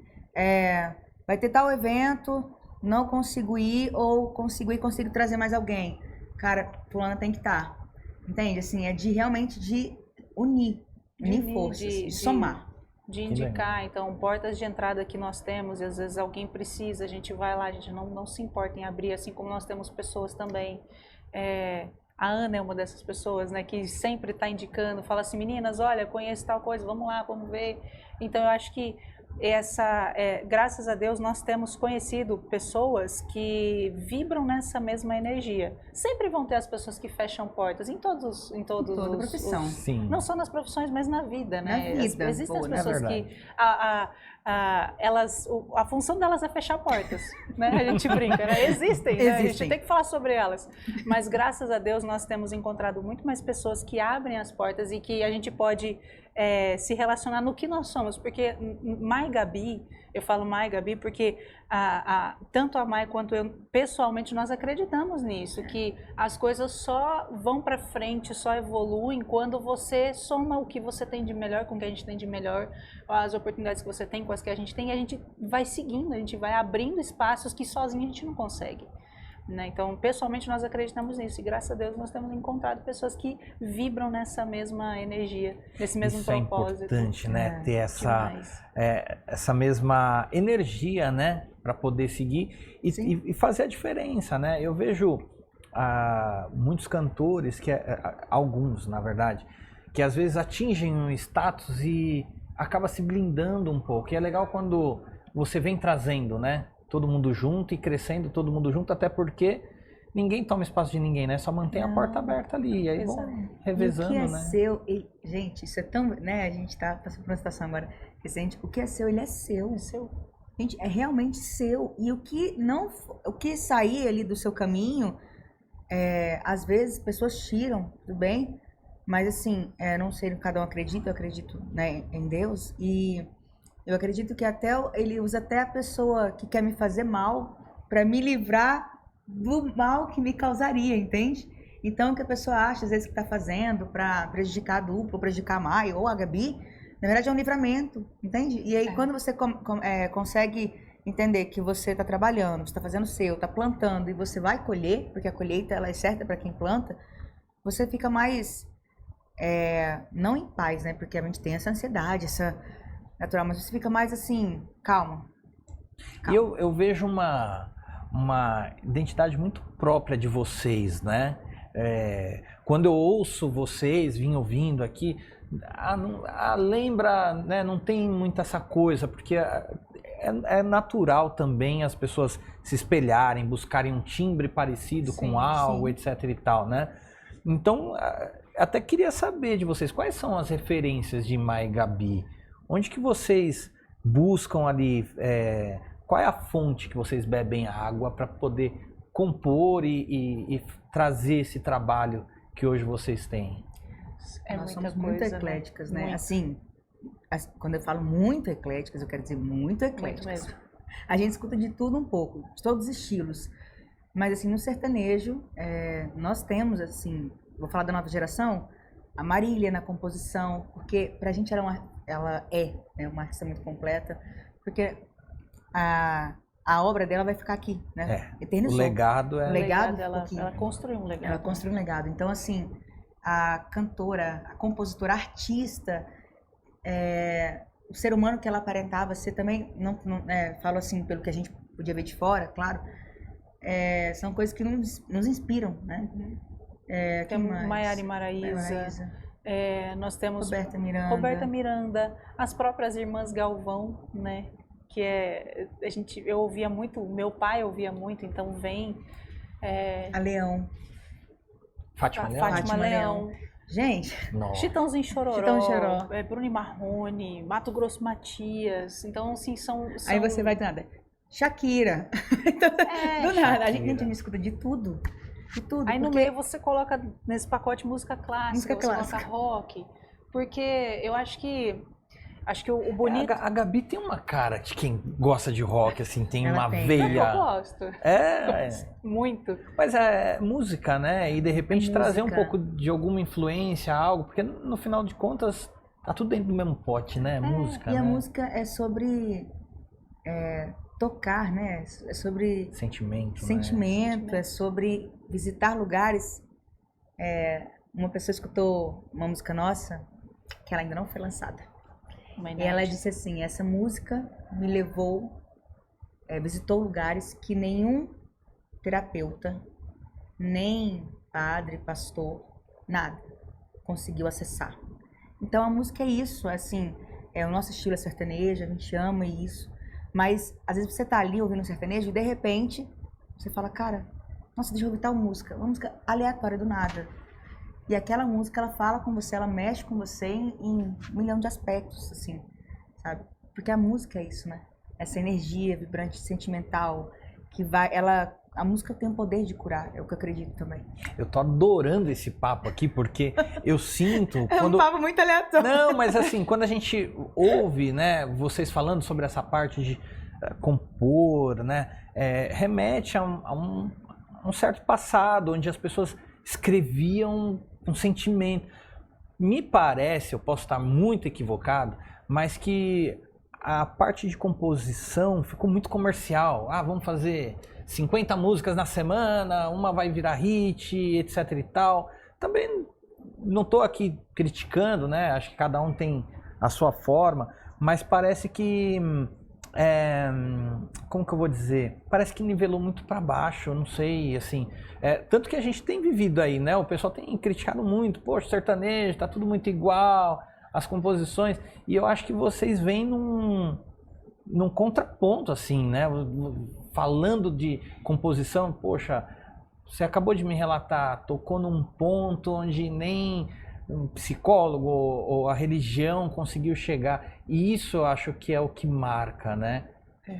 vai ter tal evento, não consigo ir, ou consigo trazer mais alguém. Cara, fulana tem que estar, entende? Assim, realmente de unir forças, de somar. De indicar, então, portas de entrada que nós temos, e às vezes alguém precisa, a gente vai lá, a gente não se importa em abrir, assim como nós temos pessoas também. A Ana é uma dessas pessoas, né, que sempre está indicando, fala assim, meninas, olha, conheço tal coisa, vamos lá, vamos ver. Então, eu acho que graças a Deus, nós temos conhecido pessoas que vibram nessa mesma energia. Sempre vão ter as pessoas que fecham portas, em toda profissão. Sim. Não só nas profissões, mas na vida, né? Na vida. Existem as Boa, pessoas que a função delas é fechar portas, né? A gente brinca, né? Existem, né? A gente tem que falar sobre elas. Mas graças a Deus nós temos encontrado muito mais pessoas que abrem as portas e que a gente pode se relacionar no que nós somos, porque Mai e Gabi, eu falo Mai e Gabi porque tanto a Mai quanto eu, pessoalmente, nós acreditamos nisso, que as coisas só vão para frente, só evoluem quando você soma o que você tem de melhor com o que a gente tem de melhor, as oportunidades que você tem com as que a gente tem, e a gente vai seguindo, a gente vai abrindo espaços que sozinho a gente não consegue. Né? Então, pessoalmente, nós acreditamos nisso e, graças a Deus, nós temos encontrado pessoas que vibram nessa mesma energia, nesse mesmo propósito. É importante, né? Ter essa mesma energia, né? Para poder seguir e fazer a diferença, né? Eu vejo muitos cantores, alguns, na verdade, que às vezes atingem um status e acaba se blindando um pouco. E é legal quando você vem trazendo, né? Todo mundo junto e crescendo todo mundo junto, até porque ninguém toma espaço de ninguém, né? Só mantém a porta aberta ali, e aí vão revezando, e o que é né? seu, gente, isso é tão, né? A gente tá passando por uma situação agora recente, o que é seu, ele é seu. É seu. Gente, é realmente seu. E o que sair ali do seu caminho, às vezes pessoas tiram, tudo bem? Mas assim, não sei, cada um acredita, eu acredito, né, em Deus, e eu acredito que ele usa até a pessoa que quer me fazer mal para me livrar do mal que me causaria, entende? Então, o que a pessoa acha, às vezes, que está fazendo para prejudicar a dupla, ou prejudicar a Mai ou a Gabi, na verdade é um livramento, entende? E aí, quando você consegue entender que você está trabalhando, você está fazendo o seu, está plantando e você vai colher, porque a colheita ela é certa para quem planta, você fica mais, não em paz, né? Porque a gente tem essa ansiedade, essa natural, mas você fica mais assim, calma. E eu vejo uma identidade muito própria de vocês, né? Quando eu ouço vocês, vim ouvindo aqui, lembra, né? Não tem muita essa coisa, porque é natural também as pessoas se espelharem, buscarem um timbre parecido com algo, etc e tal, né? Então, até queria saber de vocês, quais são as referências de Mai e Gabi? Onde que vocês buscam ali, qual é a fonte que vocês bebem água para poder compor e trazer esse trabalho que hoje vocês têm? Nós somos muito ecléticas, né? Assim, quando eu falo muito ecléticas, eu quero dizer muito ecléticas. Muito a gente escuta de tudo um pouco, de todos os estilos. Mas assim, no sertanejo, nós temos, assim, vou falar da nova geração, a Marília na composição, porque pra gente ela é uma artista muito completa, porque a obra dela vai ficar aqui, né? Eternizou. O legado é... O legado ela construiu um legado. Ela construiu um legado. Então, assim, a cantora, a compositora, a artista, o ser humano que ela aparentava ser também, falo assim, pelo que a gente podia ver de fora, claro, são coisas que nos inspiram, né? Temos Maiara e Maraísa. Nós temos Roberta Miranda, as próprias irmãs Galvão, né? Que eu ouvia muito, meu pai ouvia muito, então vem a Leão, Fátima Leão. Gente, Chitãozinho Chororó, Bruno e Marrone, Mato Grosso Matias, então assim são... Aí você vai do nada, Shakira, então, do nada, a gente escuta de tudo. Aí no meio você coloca nesse pacote música clássica, você coloca rock, porque eu acho que o bonito... A Gabi tem uma cara de quem gosta de rock, assim, tem uma Eu veia... gosto. Muito. Mas é música, né? E de repente trazer um pouco de alguma influência, algo, porque no final de contas tá tudo dentro do mesmo pote, né? Música, e a música é sobre tocar, né? É sobre... Sentimento, é sobre visitar lugares. Uma pessoa escutou uma música nossa, que ela ainda não foi lançada. E ela disse assim, essa música me levou, visitou lugares que nenhum terapeuta, nem padre, pastor, nada, conseguiu acessar. Então a música é isso, assim, o nosso estilo é sertanejo, a gente ama isso, mas às vezes você tá ali ouvindo sertanejo e de repente você fala, cara, nossa, deixa eu ouvir tal música, uma música aleatória do nada. E aquela música, ela fala com você, ela mexe com você em 1 milhão de aspectos, assim, sabe? Porque a música é isso, né? Essa energia vibrante, sentimental, que a música tem o poder de curar, é o que eu acredito também. Eu tô adorando esse papo aqui, porque eu sinto... Um papo muito aleatório. Não, mas assim, quando a gente ouve, né, vocês falando sobre essa parte de compor, né, remete a um certo passado, onde as pessoas escreviam um sentimento. Me parece, eu posso estar muito equivocado, mas que a parte de composição ficou muito comercial. Vamos fazer 50 músicas na semana, uma vai virar hit, etc e tal. Também não estou aqui criticando, né? Acho que cada um tem a sua forma, mas parece que... como que eu vou dizer? Parece que nivelou muito para baixo, eu não sei, assim. Tanto que a gente tem vivido aí, né? O pessoal tem criticado muito, poxa, sertanejo, tá tudo muito igual, as composições. E eu acho que vocês vêm num contraponto, assim, né? Falando de composição, poxa, você acabou de me relatar, tocou num ponto onde nem um psicólogo ou a religião conseguiu chegar. E isso eu acho que é o que marca, né?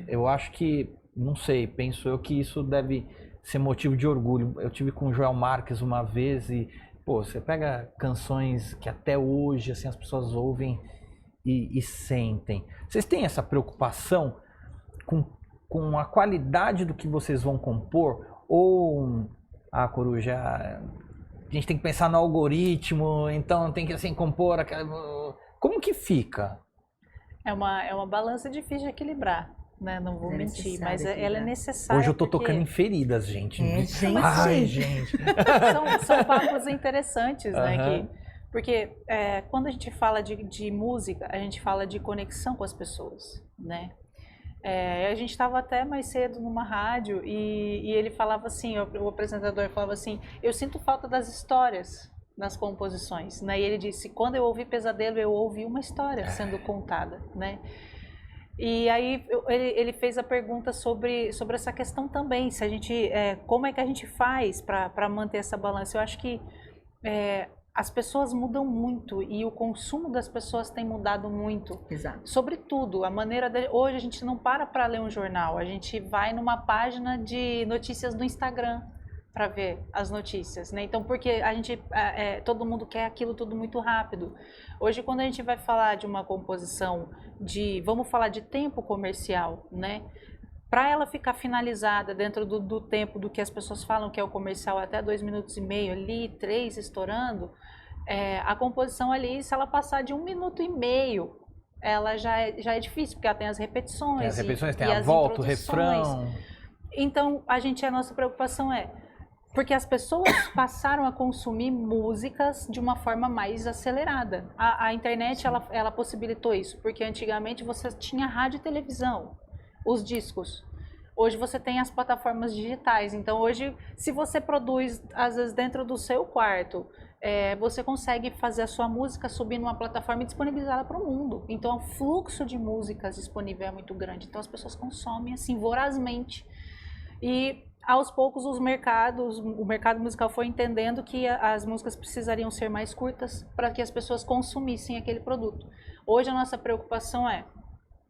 Eu acho que, não sei, penso eu que isso deve ser motivo de orgulho. Eu tive com o Joel Marques uma vez e, pô, você pega canções que até hoje, assim, as pessoas ouvem e sentem. Vocês têm essa preocupação com a qualidade do que vocês vão compor? Ou, Coruja, a gente tem que pensar no algoritmo, então tem que, assim, compor aquela... Como que fica? É uma balança difícil de equilibrar, né? Não vou É mentir, mas necessária, ela é querida. necessária. Hoje eu tô porque tocando em feridas, gente. Gente. Ai, gente. são papos interessantes, né? Aham. Porque quando a gente fala de música, a gente fala de conexão com as pessoas, né? A gente estava até mais cedo numa rádio e ele falava assim, o apresentador falava assim, eu sinto falta das histórias nas composições, né? E ele disse, quando eu ouvi Pesadelo, eu ouvi uma história sendo contada, né? E aí ele fez a pergunta sobre essa questão também, se a gente, como é que a gente faz para manter essa balança? Eu acho que as pessoas mudam muito e o consumo das pessoas tem mudado muito. Exato. Sobretudo, a maneira hoje a gente não para ler um jornal, a gente vai numa página de notícias do Instagram para ver as notícias, né? Então, porque a gente, todo mundo quer aquilo tudo muito rápido. Hoje, quando a gente vai falar de uma composição vamos falar de tempo comercial, né? Para ela ficar finalizada dentro do tempo do que as pessoas falam que é o comercial, até 2 minutos e meio ali, 3 estourando, a composição ali, se ela passar de 1 minuto e meio, ela já é difícil, porque ela tem as repetições. Tem as repetições, tem e a as volta, o introduções. refrão. Então, a nossa preocupação porque as pessoas passaram a consumir músicas de uma forma mais acelerada. A internet, ela possibilitou isso, porque antigamente você tinha rádio e televisão, os discos. Hoje você tem as plataformas digitais. Então, hoje, se você produz, às vezes, dentro do seu quarto, você consegue fazer a sua música subir numa plataforma e disponibilizá-la para o mundo. Então, o fluxo de músicas disponível é muito grande. Então, as pessoas consomem, assim, vorazmente. E aos poucos o mercado musical foi entendendo que as músicas precisariam ser mais curtas para que as pessoas consumissem aquele produto. Hoje a nossa preocupação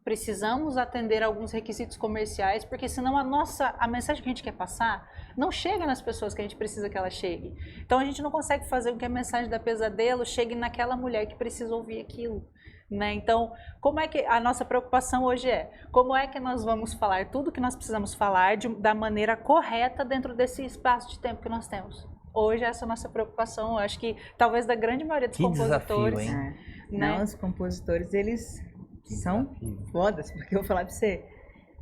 precisamos atender alguns requisitos comerciais, porque senão a mensagem que a gente quer passar não chega nas pessoas que a gente precisa que ela chegue. Então a gente não consegue fazer com que a mensagem da Pesadelo chegue naquela mulher que precisa ouvir aquilo. Né? Então, como é que a nossa preocupação hoje como é que nós vamos falar tudo que nós precisamos falar da maneira correta dentro desse espaço de tempo que nós temos? Hoje essa é a nossa preocupação, eu acho que talvez da grande maioria dos compositores. Desafio, hein? Não, os compositores, eles são fodas, porque eu vou falar pra você,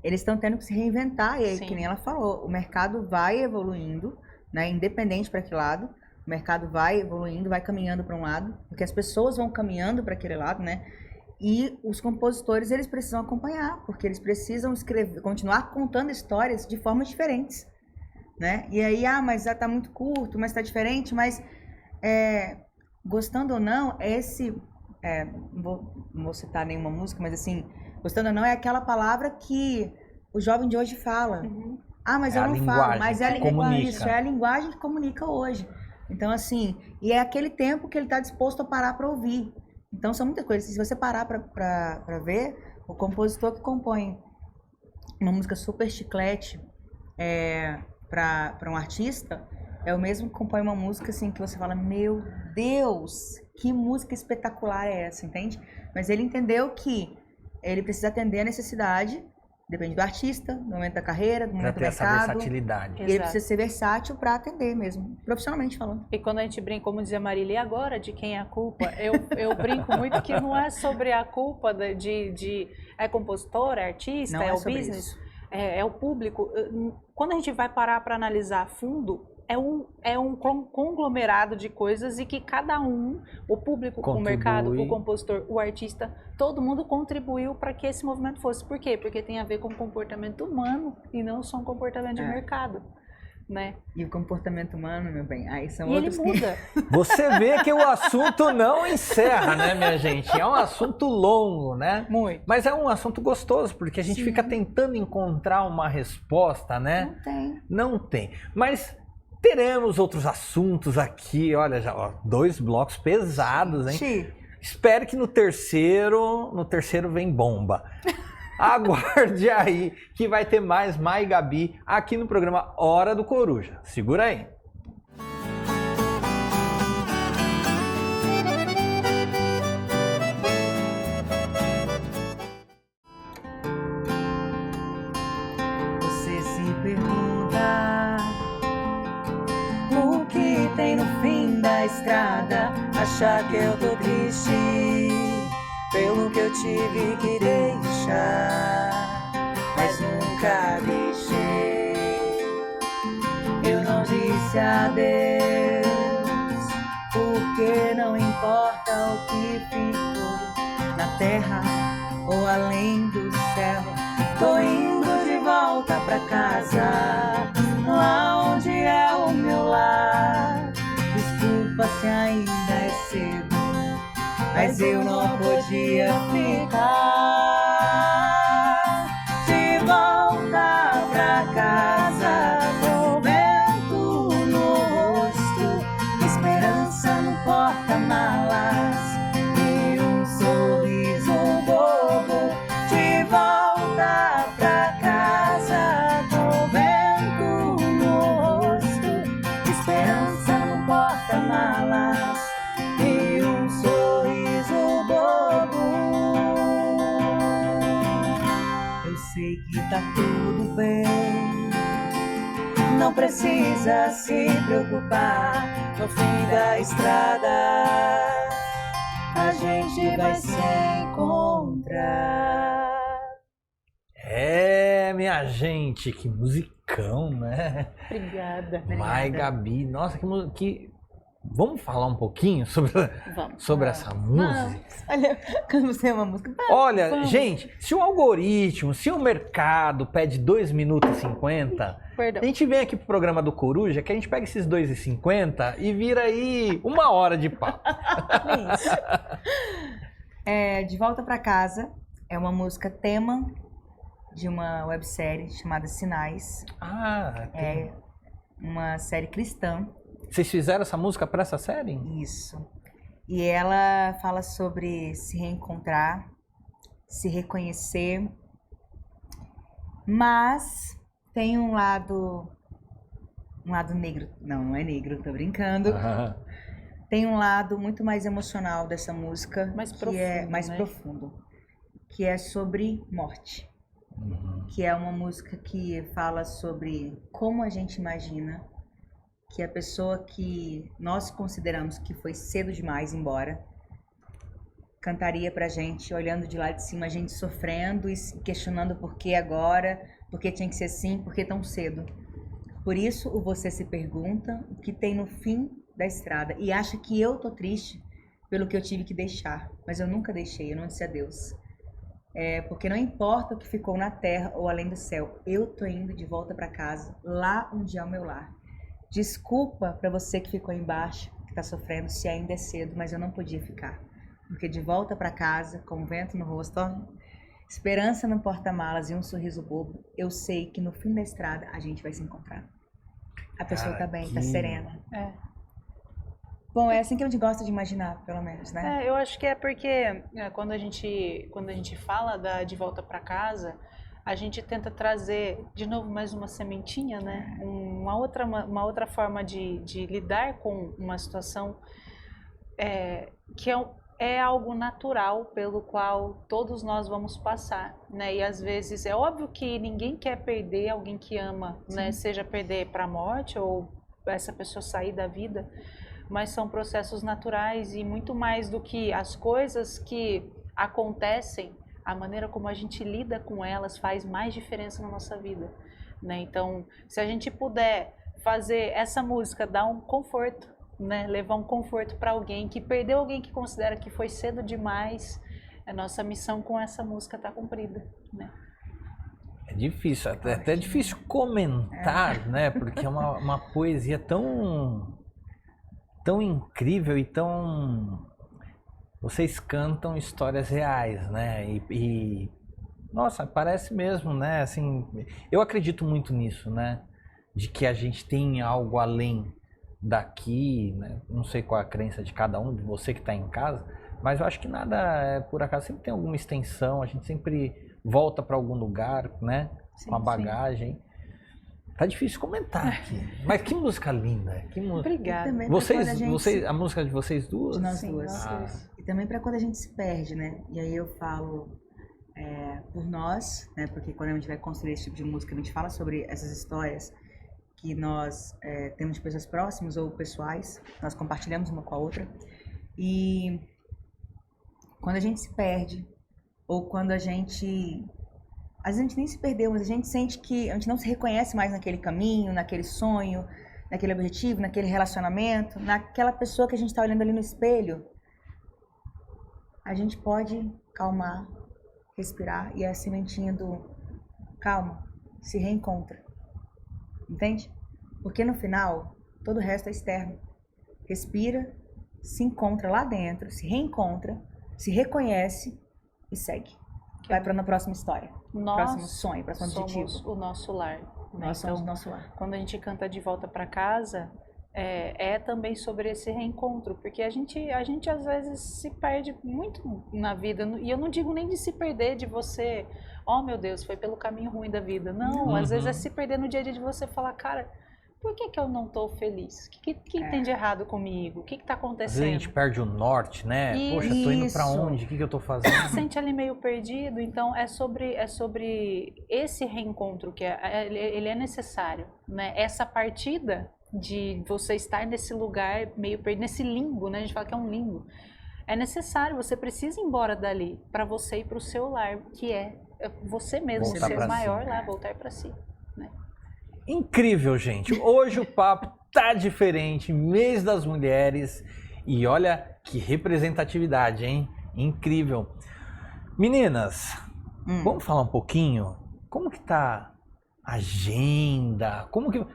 eles estão tendo que se reinventar, e aí, que nem ela falou, o mercado vai evoluindo, né, independente para que lado. O mercado vai evoluindo, vai caminhando para um lado, porque as pessoas vão caminhando para aquele lado, né? E os compositores, eles precisam acompanhar, porque eles precisam continuar contando histórias de formas diferentes, né? E aí, mas já tá muito curto, mas tá diferente, mas gostando ou não, não vou citar nenhuma música, mas assim, gostando ou não é aquela palavra que o jovem de hoje fala. Uhum. Mas eu não falo, mas é a linguagem que comunica hoje. Então, assim, e é aquele tempo que ele está disposto a parar para ouvir. Então, são muitas coisas. Se você parar para ver, o compositor que compõe uma música super chiclete para um artista, é o mesmo que compõe uma música assim que você fala, meu Deus, que música espetacular é essa, entende? Mas ele entendeu que ele precisa atender a necessidade. Depende do artista, do momento da carreira, do momento do mercado. Essa versatilidade. E ele precisa ser versátil para atender mesmo, profissionalmente falando. E quando a gente brinca, como dizia a Marília, e agora de quem é a culpa? Eu brinco muito que não é sobre a culpa é compositor, é artista, não é o sobre business, isso. É o público. Quando a gente vai parar para analisar a fundo, é um conglomerado de coisas e que cada um, o público, o mercado, o compositor, o artista, todo mundo contribuiu para que esse movimento fosse. Por quê? Porque tem a ver com o comportamento humano e não só um comportamento de mercado. Né? E o comportamento humano, meu bem, aí são e outros ele muda. Você vê que o assunto não encerra, né, minha gente? É um assunto longo, né? Muito. Mas é um assunto gostoso, porque a gente fica tentando encontrar uma resposta, né? Não tem. Não tem. Mas teremos outros assuntos aqui, olha, já 2 blocos pesados, hein? Sim. Espero que no terceiro vem bomba. Aguarde aí que vai ter mais Mai e Gabi aqui no programa Hora do Coruja. Segura aí. Você se pergunta o que tem no fim da estrada, achar que eu tô triste pelo que eu tive que deixar. nunca deixei. Eu não disse adeus, porque não importa o que ficou na terra ou além do céu. Tô indo de volta pra casa, lá onde é o meu lar. Desculpa se ainda é cedo, mas eu não podia ficar. De volta pra casa, com vento no rosto, esperança no porta-malas e um sorriso bobo. De volta pra casa, com vento no rosto, esperança no porta-malas e um sorriso bobo. Eu sei que tá tudo bem, não precisa se preocupar. No fim da estrada a gente vai se encontrar. É, minha gente, que musicão, né? Obrigada. Mai Gabi, nossa, que... Vamos falar um pouquinho sobre essa música? Olha, quando você é uma música... Olha, Vamos. gente, se o algoritmo, se o mercado pede 2 minutos e 50, Perdão. a gente vem aqui pro programa do Coruja, que a gente pega esses 2,50 e vira aí 1 hora de papo. É isso. De Volta Pra Casa é uma música tema de uma websérie chamada Sinais. Ah, É uma série cristã. vocês fizeram essa música pra essa série? Isso. E ela fala sobre se reencontrar, se reconhecer, mas tem um lado negro. Não é negro, tô brincando. Ah, Tem um lado muito mais emocional dessa música, Mais que profundo, é mais né? profundo, que é sobre morte, uhum. que é uma música que fala sobre como a gente imagina que a pessoa que nós consideramos que foi cedo demais embora cantaria pra gente, olhando de lá de cima, a gente sofrendo e se questionando por que agora, por que tinha que ser assim, por que tão cedo. Por isso, o Você Se Pergunta o que tem no fim da estrada e acha que eu tô triste pelo que eu tive que deixar, mas eu nunca deixei, eu não disse adeus. Porque não importa o que ficou na terra ou além do céu, eu tô indo de volta pra casa, lá onde é o meu lar. Desculpa pra você que ficou embaixo, que tá sofrendo, se ainda é cedo, mas eu não podia ficar. Porque de volta pra casa, com vento no rosto, ó, esperança no porta-malas e um sorriso bobo, eu sei que no fim da estrada a gente vai se encontrar. A pessoa Cara, tá bem, que- tá serena. É. Bom, é assim que a gente gosta de imaginar, pelo menos, né? Eu acho que é porque quando a gente fala de volta para casa, a gente tenta trazer de novo mais uma sementinha, né? Uma outra forma de lidar com uma situação que é algo natural pelo qual todos nós vamos passar, né? E às vezes é óbvio que ninguém quer perder alguém que ama, né? Seja perder para a morte ou essa pessoa sair da vida, mas são processos naturais e muito mais do que as coisas que acontecem, a maneira como a gente lida com elas faz mais diferença na nossa vida, né? Então, se a gente puder fazer essa música dar um conforto, né? Levar um conforto para alguém que perdeu alguém que considera que foi cedo demais, a nossa missão com essa música está cumprida, né? É difícil, até difícil comentar, né? Porque é uma poesia tão incrível e tão... Vocês cantam histórias reais, né? E nossa, parece mesmo, né? Assim, eu acredito muito nisso, né? De que a gente tem algo além daqui, né? Não sei qual é a crença de cada um, de você que está em casa, mas eu acho que nada é por acaso, sempre tem alguma extensão, a gente sempre volta para algum lugar, né? Sim, Com a sim. bagagem. Tá difícil comentar aqui, mas que música linda, que música. Obrigada. Também pra quando a gente Vocês, a música de vocês duas? De nós Sim, duas. nós duas. E também para quando a gente se perde, né? E aí eu falo por nós, né? Porque quando a gente vai construir esse tipo de música, a gente fala sobre essas histórias que nós temos de pessoas próximas ou pessoais, nós compartilhamos uma com a outra. E quando a gente se perde, ou quando a gente Às vezes a gente nem se perdeu, mas a gente sente que a gente não se reconhece mais naquele caminho, naquele sonho, naquele objetivo, naquele relacionamento, naquela pessoa que a gente está olhando ali no espelho. A gente pode calmar, respirar e é a sementinha do calma, se reencontra. Entende? Porque no final, todo o resto é externo. Respira, se encontra lá dentro, se reencontra, se reconhece e segue. Vai para a próxima história, próximo sonho, próximo objetivo. Somos o nosso lar. Nós somos o nosso lar. Quando a gente canta De Volta para Casa, é também sobre esse reencontro, porque a gente às vezes se perde muito na vida, e eu não digo nem de se perder, de você, oh meu Deus, foi pelo caminho ruim da vida, não, às vezes é se perder no dia a dia de você falar, cara, por que eu não tô feliz? O que tem de errado comigo? O que tá Às vezes acontecendo? a gente perde o norte, né? Isso. Poxa, tô indo pra onde? O que eu tô fazendo? Se sente ali meio perdido, então é sobre esse reencontro que ele é necessário, né? Essa partida de você estar nesse lugar meio perdido, nesse limbo, né? A gente fala que é um limbo. É necessário, você precisa ir embora dali para você ir para o seu lar, que é você mesmo, Voltar ser pra maior si. lá, voltar para si, né? Incrível, gente. Hoje o papo tá diferente, mês das mulheres. E olha que representatividade, hein? Incrível. Meninas, vamos falar um pouquinho? Como que tá a agenda?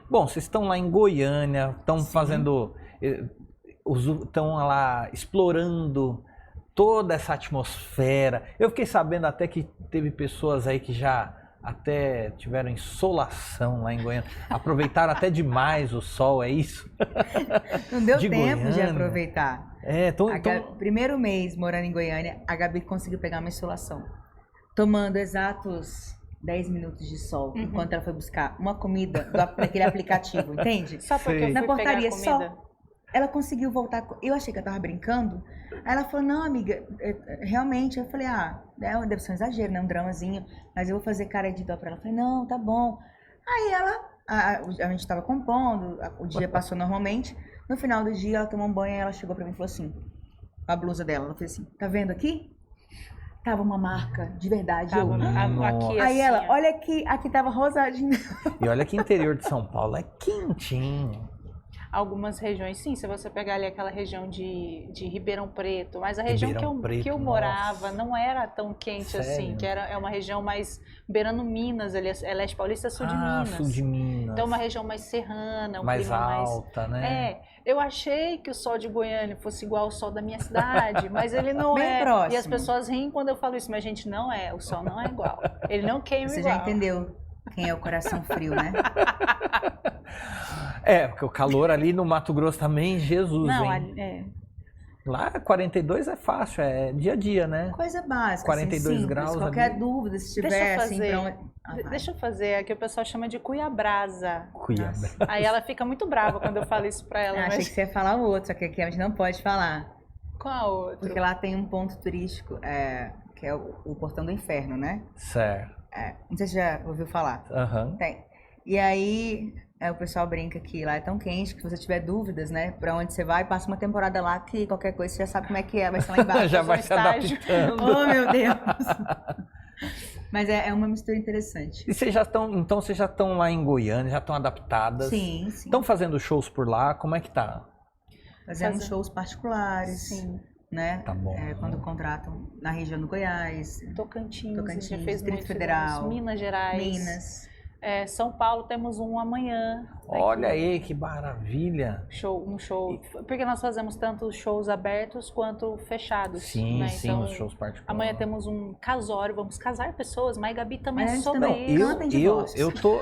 Bom, vocês estão lá em Goiânia, estão fazendo... Estão lá explorando toda essa atmosfera. Eu fiquei sabendo até que teve pessoas aí que já até tiveram insolação lá em Goiânia. Aproveitaram até demais o sol, é isso? Não deu De tempo de Goiânia. aproveitar. Primeiro mês morando em Goiânia, a Gabi conseguiu pegar uma insolação. Tomando exatos 10 minutos de sol, enquanto ela foi buscar uma comida daquele aplicativo, entende? Só porque Sei. eu Na fui portaria pegar comida. só. Ela conseguiu voltar. Eu achei que ela tava brincando. Aí ela falou, não, amiga, realmente. Eu falei, deve ser um exagero, né? Um dramazinho. Mas eu vou fazer cara de dó pra ela. Eu falei, não, tá bom. Aí a gente tava compondo, o dia passou normalmente. No final do dia, ela tomou um banho e ela chegou pra mim e falou assim, com a blusa dela, ela fez assim, tá vendo aqui? Tava uma marca, de verdade. Tava Nossa. aqui Aí assim, ela, ó. olha aqui tava rosadinho. E olha que interior de São Paulo é quentinho. Algumas regiões, sim, se você pegar ali aquela região de Ribeirão Preto, mas a região Ribeirão Preto, que eu nossa. morava não era tão quente assim, Sério? que é uma região mais beirando Minas, ali, é Leste Paulista, sul de Minas. Sul de Minas. Então uma região mais serrana, um mais clima alta, né? eu achei que o sol de Goiânia fosse igual ao sol da minha cidade, mas ele não Bem é. próximo. E as pessoas riem quando eu falo isso, mas gente, não é, o sol não é igual. Ele não queima Você igual. já entendeu quem é o coração frio, né? Porque o calor ali no Mato Grosso também, Jesus, Não, hein? Lá 42 é fácil, é dia a dia, né? Coisa básica, 42 assim, simples. graus Qualquer ali. dúvida, se Deixa tiver, eu assim, fazer. pra onde... Deixa eu fazer, é que o pessoal chama de cuiabrasa. Cuiabá. Aí ela fica muito brava quando eu falo isso pra ela. Achei Mas que você ia falar o outro, só que aqui a gente não pode falar. qual outro? Porque lá tem um ponto turístico, que é o Portão do Inferno, né? Certo. Não sei se você já ouviu falar. Aham. Tem. E aí, o pessoal brinca que lá é tão quente que se você tiver dúvidas, né? Pra onde você vai, passa uma temporada lá que qualquer coisa você já sabe como é que é, vai ser lá embaixo. Já fazer vai um se estágio. adaptando. Oh, meu Deus! Mas é uma mistura interessante. E vocês já estão lá em Goiânia, já estão adaptadas? Sim. Estão fazendo shows por lá? Como é que tá? Fazemos shows particulares, Sim. né? Tá bom. Quando contratam na região do Goiás, Tocantins, a gente já Tocantins, fez Distrito muito, Federal, Minas Gerais. Minas. São Paulo temos um amanhã. Olha aqui. aí, que maravilha. Um show. Porque nós fazemos tanto shows abertos quanto fechados. Sim, né? sim, Então, os shows particulares. amanhã temos um casório, vamos casar pessoas, mas Gabi também Mas é a gente sobre também- isso. Cantem divórcios.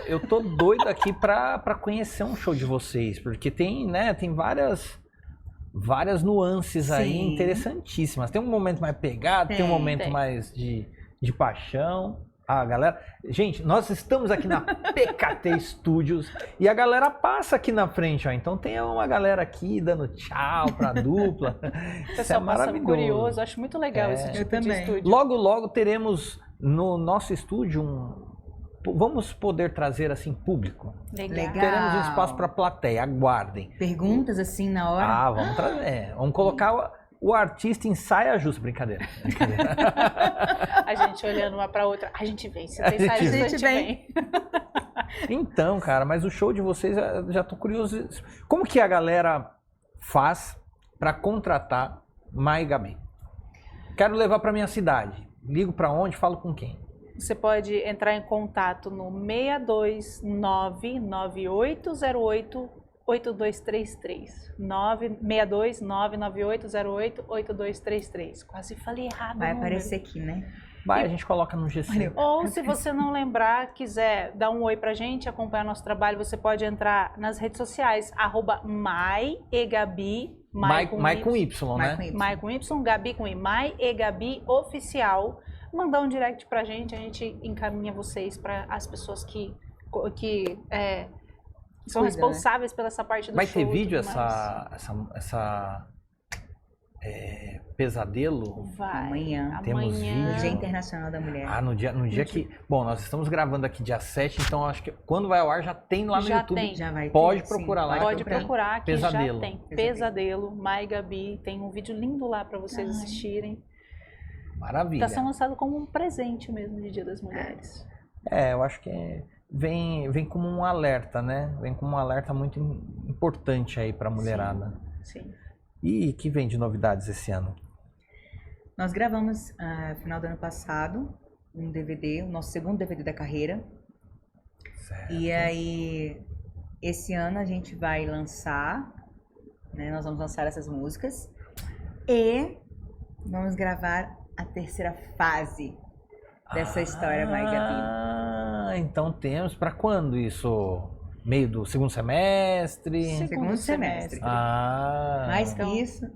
Eu tô doido aqui pra conhecer um show de vocês, porque tem, né, tem várias nuances aí Sim. interessantíssimas. Tem um momento mais pegado, tem um momento tem. mais de paixão. Galera, gente, nós estamos aqui na PKT Studios e a galera passa aqui na frente, ó. Então tem uma galera aqui dando tchau pra dupla. O Isso é pessoal passa maravilhoso. curioso, acho muito legal esse tipo de também. estúdio. Logo teremos no nosso estúdio vamos poder trazer assim público. Legal. Teremos um espaço para plateia, aguardem. Perguntas assim na hora. Vamos trazer. Vamos colocar o artista em saia justa. Brincadeira. A gente olhando uma pra outra, a gente vem. Se A pensar gente isso, a vem. gente vem. Então, cara, mas o show de vocês, eu já tô curioso. Como que a galera faz pra contratar Mai e Gabi? Quero levar pra minha cidade. Ligo pra onde? Falo com quem? Você pode entrar em contato no 62998088233. 62998088233. Quase falei errado. Vai o número. aparecer aqui, né? Vai, a gente coloca no GC. Valeu. Ou se você não lembrar, quiser dar um oi pra gente, acompanhar nosso trabalho, você pode entrar nas redes sociais, @MaiEgabi, Mai com Y, né? Mai com Y, Gabi com I, Mai e Gabi Oficial. Mandar um direct pra gente, a gente encaminha vocês para as pessoas que são Cuida, responsáveis pela essa parte do Vai show. ter e vídeo tudo mais. essa pesadelo? Vai. Amanhã. Temos vídeo. Dia Internacional da Mulher. Ah, no dia que... Bom, nós estamos gravando aqui dia 7, então acho que quando vai ao ar já tem lá no Já YouTube. tem. Já vai Pode ter, procurar lá. Pode Então, procurar que Pesadelo. já tem. Pesadelo, Mai e Gabi, tem um vídeo lindo lá para vocês Ai. É, assistirem. maravilha. Está sendo lançado como um presente mesmo de Dia das Mulheres. Eu acho que vem como um alerta, né? Vem como um alerta muito importante aí pra mulherada. Sim. E que vem de novidades esse ano? Nós gravamos no final do ano passado um DVD, o nosso segundo DVD da carreira. Certo. E aí, esse ano a gente vai lançar, né? Nós vamos lançar essas músicas e vamos gravar a terceira fase dessa história, Mai e Gabi. Ah, então temos pra quando isso? Meio do segundo semestre? Segundo semestre. Ah, Mais então, que isso,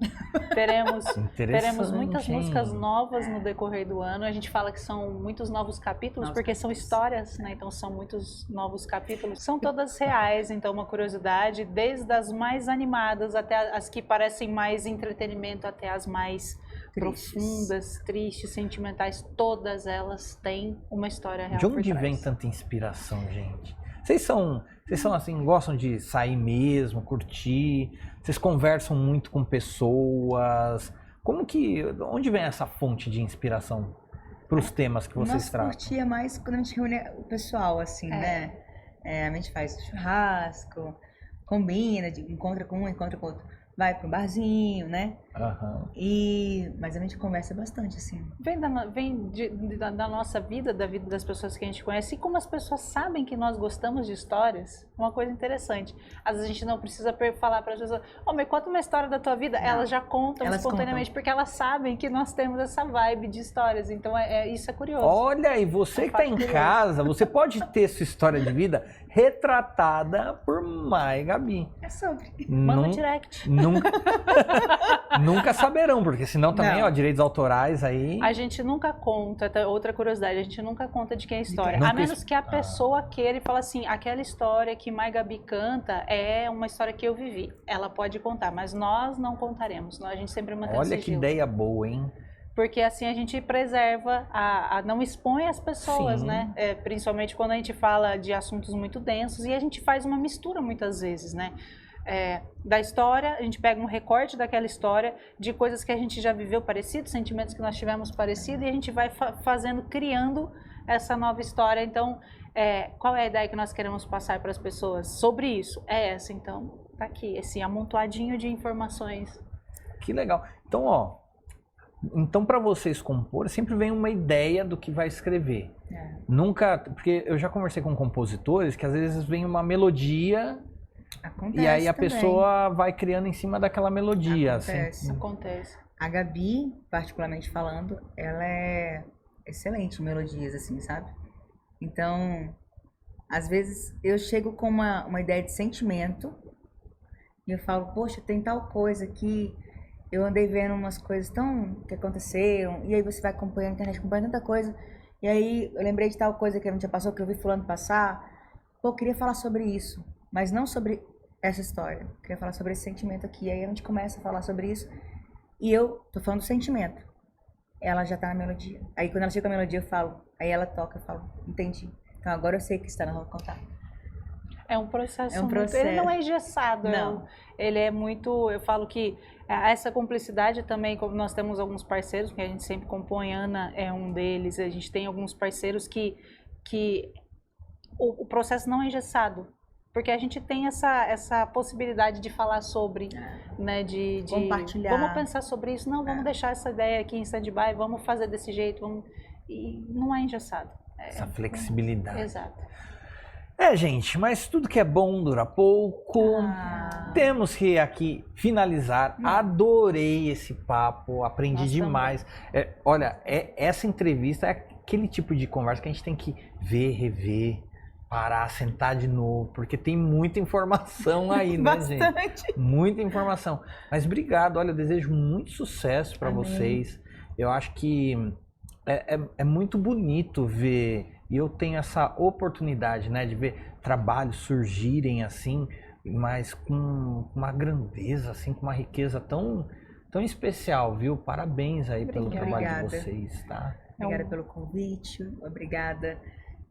Teremos interessante, muitas hein? músicas novas no decorrer do ano. A gente fala que são muitos novos capítulos, Novos porque são histórias, né? Então são muitos novos capítulos. São todas reais, então uma curiosidade, desde as mais animadas até as que parecem mais entretenimento, até as mais Tristes. profundas, tristes, sentimentais. Todas elas têm uma história real De por onde trás. vem tanta inspiração, gente? Vocês são assim, gostam de sair mesmo, curtir? Vocês conversam muito com pessoas? Onde vem essa fonte de inspiração para os temas que vocês nós tratam? curtia mais quando a gente reúne o pessoal, assim, né? A gente faz churrasco, combina, encontra com um, encontra com outro. Vai para um barzinho, né? Aham. Mas a gente conversa bastante, assim. Vem da nossa vida, da vida das pessoas que a gente conhece, e como as pessoas sabem que nós gostamos de histórias, uma coisa interessante. Às vezes a gente não precisa falar para as pessoas, me conta uma história da tua vida. Não. Elas já contam Elas espontaneamente, porque elas sabem que nós temos essa vibe de histórias. Então isso é curioso. Olha, e você que está em casa, você pode ter sua história de vida retratada por Mai e Gabi. É sobre. Manda um direct. Nunca saberão, porque senão também, Não. direitos autorais aí... A gente nunca conta, outra curiosidade, a gente nunca conta de quem é a história. Nunca A menos que a pessoa queira e fala assim, aquela história que Mai Gabi canta é uma história que eu vivi. Ela pode contar, mas nós não contaremos. A gente sempre mantém o Olha que sigilo. ideia boa, hein? Porque assim a gente preserva, não expõe as pessoas, Sim. né? Principalmente quando a gente fala de assuntos muito densos, e a gente faz uma mistura muitas vezes, né? Da história, a gente pega um recorte daquela história, de coisas que a gente já viveu parecido, sentimentos que nós tivemos parecido, e a gente vai criando essa nova história. Então, qual é a ideia que nós queremos passar para as pessoas sobre isso? É essa, então, tá aqui, esse amontoadinho de informações. Que legal. Então para vocês compor, sempre vem uma ideia do que vai escrever. Nunca, porque eu já conversei com compositores que às vezes vem uma melodia Acontece e aí a também. pessoa vai criando em cima daquela melodia. Acontece. Assim. Acontece. A Gabi, particularmente falando, ela é excelente em melodias, assim, sabe? Então, às vezes eu chego com uma ideia de sentimento e eu falo, poxa, tem tal coisa que eu andei vendo umas coisas que aconteceram, e aí você vai acompanhando na internet, acompanhando tanta coisa, e aí eu lembrei de tal coisa que a gente já passou, que eu vi fulano passar, eu queria falar sobre isso, mas não sobre essa história, eu queria falar sobre esse sentimento aqui, aí a gente começa a falar sobre isso, e eu tô falando do sentimento, ela já tá na melodia, aí quando ela chega com a melodia eu falo, aí ela toca, eu falo, entendi, então agora eu sei que está na contar. É um processo, É um muito... processo. Ele não é engessado. Não. Ele é muito... Eu falo que essa cumplicidade também, como nós temos alguns parceiros, que a gente sempre compõe, Ana é um deles, a gente tem alguns parceiros que o processo não é engessado. Porque a gente tem essa possibilidade de falar sobre, né, de compartilhar. Vamos pensar sobre isso, não, vamos deixar essa ideia aqui em stand-by, vamos fazer desse jeito, e não é engessado. Essa flexibilidade. Exato. Gente, mas tudo que é bom dura pouco. Temos que aqui finalizar. Adorei esse papo, aprendi Nós demais. Olha, essa entrevista é aquele tipo de conversa que a gente tem que ver, rever, parar, sentar de novo, porque tem muita informação aí, né, gente? Muita informação. Mas obrigado, olha, eu desejo muito sucesso para vocês. Eu acho que é muito bonito ver, e eu tenho essa oportunidade, né, de ver trabalhos surgirem assim, mas com uma grandeza, assim, com uma riqueza tão especial, viu? Parabéns aí pelo trabalho de vocês, tá? Obrigada pelo convite, obrigada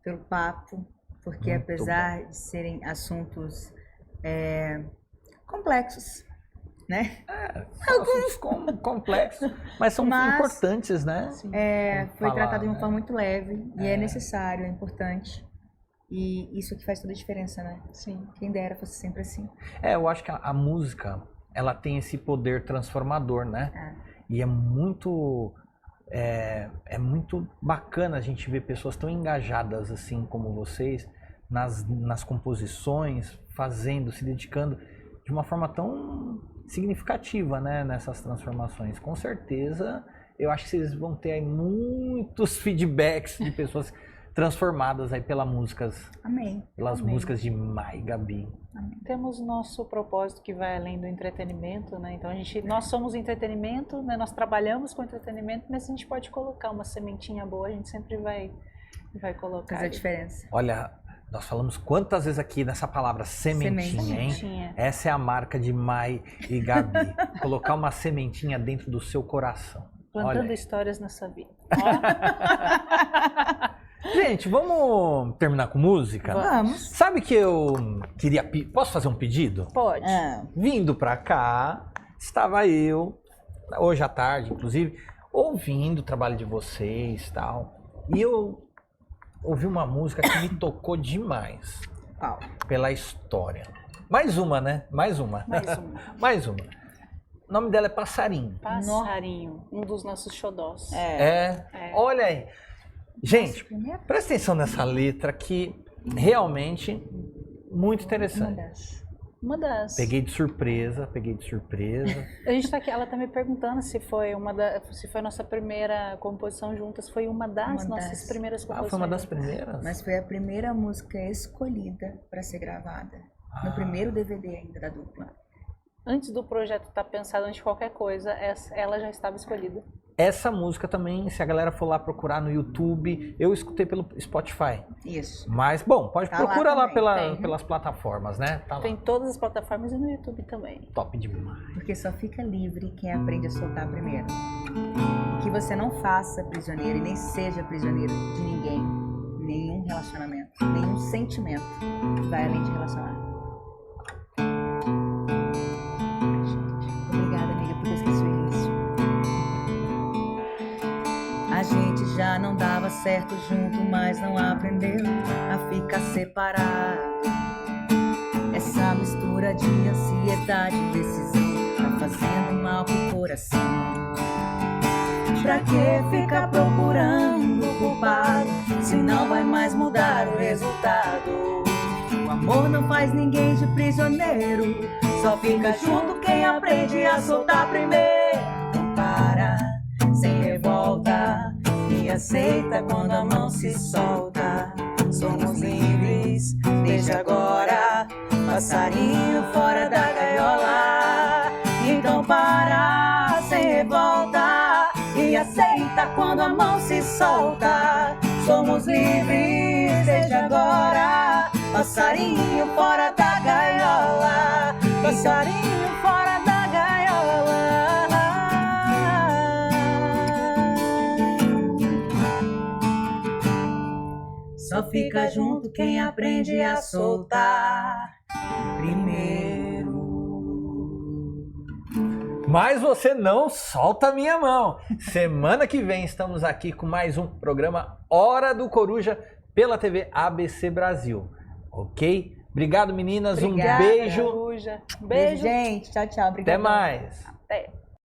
pelo papo, porque Muito apesar de serem assuntos complexos, né? Alguns complexos, mas são importantes, né? Foi falar, tratado de uma né? forma muito leve e é necessário, é importante. E isso que faz toda a diferença, né? Sim. Quem dera fosse sempre assim. Eu acho que a música, ela tem esse poder transformador, né? E é muito bacana a gente ver pessoas tão engajadas assim como vocês nas composições, fazendo, se dedicando de uma forma tão significativa, né, nessas transformações. Com certeza, eu acho que vocês vão ter aí muitos feedbacks de pessoas transformadas aí pelas músicas. Amém. Pelas Amém. músicas de Mai e Gabi. Temos nosso propósito que vai além do entretenimento, né? Então nós somos entretenimento, né? Nós trabalhamos com entretenimento, mas a gente pode colocar uma sementinha boa, a gente sempre vai colocar. Faz a diferença. Olha, nós falamos quantas vezes aqui nessa palavra sementinha, hein? Sementinha. Essa é a marca de Mai e Gabi. Colocar uma sementinha dentro do seu coração. Plantando Olha. histórias na sua vida. Gente, vamos terminar com música? Vamos. Sabe que eu queria... Posso fazer um pedido? Pode. Vindo pra cá, estava eu, hoje à tarde, inclusive, ouvindo o trabalho de vocês e tal. E eu ouvi uma música que me tocou demais. Qual? Pela história. Mais uma, né? Mais uma. Mais uma. Mais uma. O nome dela é Passarinho. Passarinho, um dos nossos xodós. Olha aí. Gente, presta atenção nessa letra que realmente muito interessante. Uma das. Peguei de surpresa. A gente tá aqui, ela tá me perguntando se foi se foi a nossa primeira composição juntas, foi uma das nossas primeiras composições. Foi uma das juntas. primeiras? Mas foi a primeira música escolhida para ser gravada. No primeiro DVD ainda da dupla. Antes do projeto estar pensado, antes de qualquer coisa, ela já estava escolhida. Essa música também, se a galera for lá procurar no YouTube, eu escutei pelo Spotify. Isso. Mas, bom, pode Tá lá procurar lá também, pelas plataformas, né? Tá lá. Tem todas as plataformas e no YouTube também. Top demais. Porque só fica livre quem aprende a soltar primeiro. E que você não faça prisioneiro e nem seja prisioneiro de ninguém. Nenhum relacionamento, nenhum sentimento que vai além de relacionar. Obrigada, amiga, por ter esquecido o início. A gente já não dava certo junto, mas não aprendeu a ficar separado. Essa mistura de ansiedade e indecisão tá fazendo mal pro coração. Pra que ficar procurando culpado se não vai mais mudar o resultado? O amor não faz ninguém de prisioneiro, só fica junto quem aprende a soltar primeiro. Não para, sem revolta, e aceita quando a mão se solta. Somos livres desde agora, passarinho fora da gaiola. Então para, sem revolta, e aceita quando a mão se solta. Somos livres desde agora, passarinho fora da gaiola. Passarinho fora da gaiola. Só fica junto quem aprende a soltar primeiro. Mas você não solta a minha mão. Semana que vem estamos aqui com mais um programa Hora do Coruja pela TV ABC Brasil. Ok? Obrigado, meninas. Obrigada, um beijo. Coruja. Beijo, gente. Tchau, tchau. Obrigada. Até mais. Até.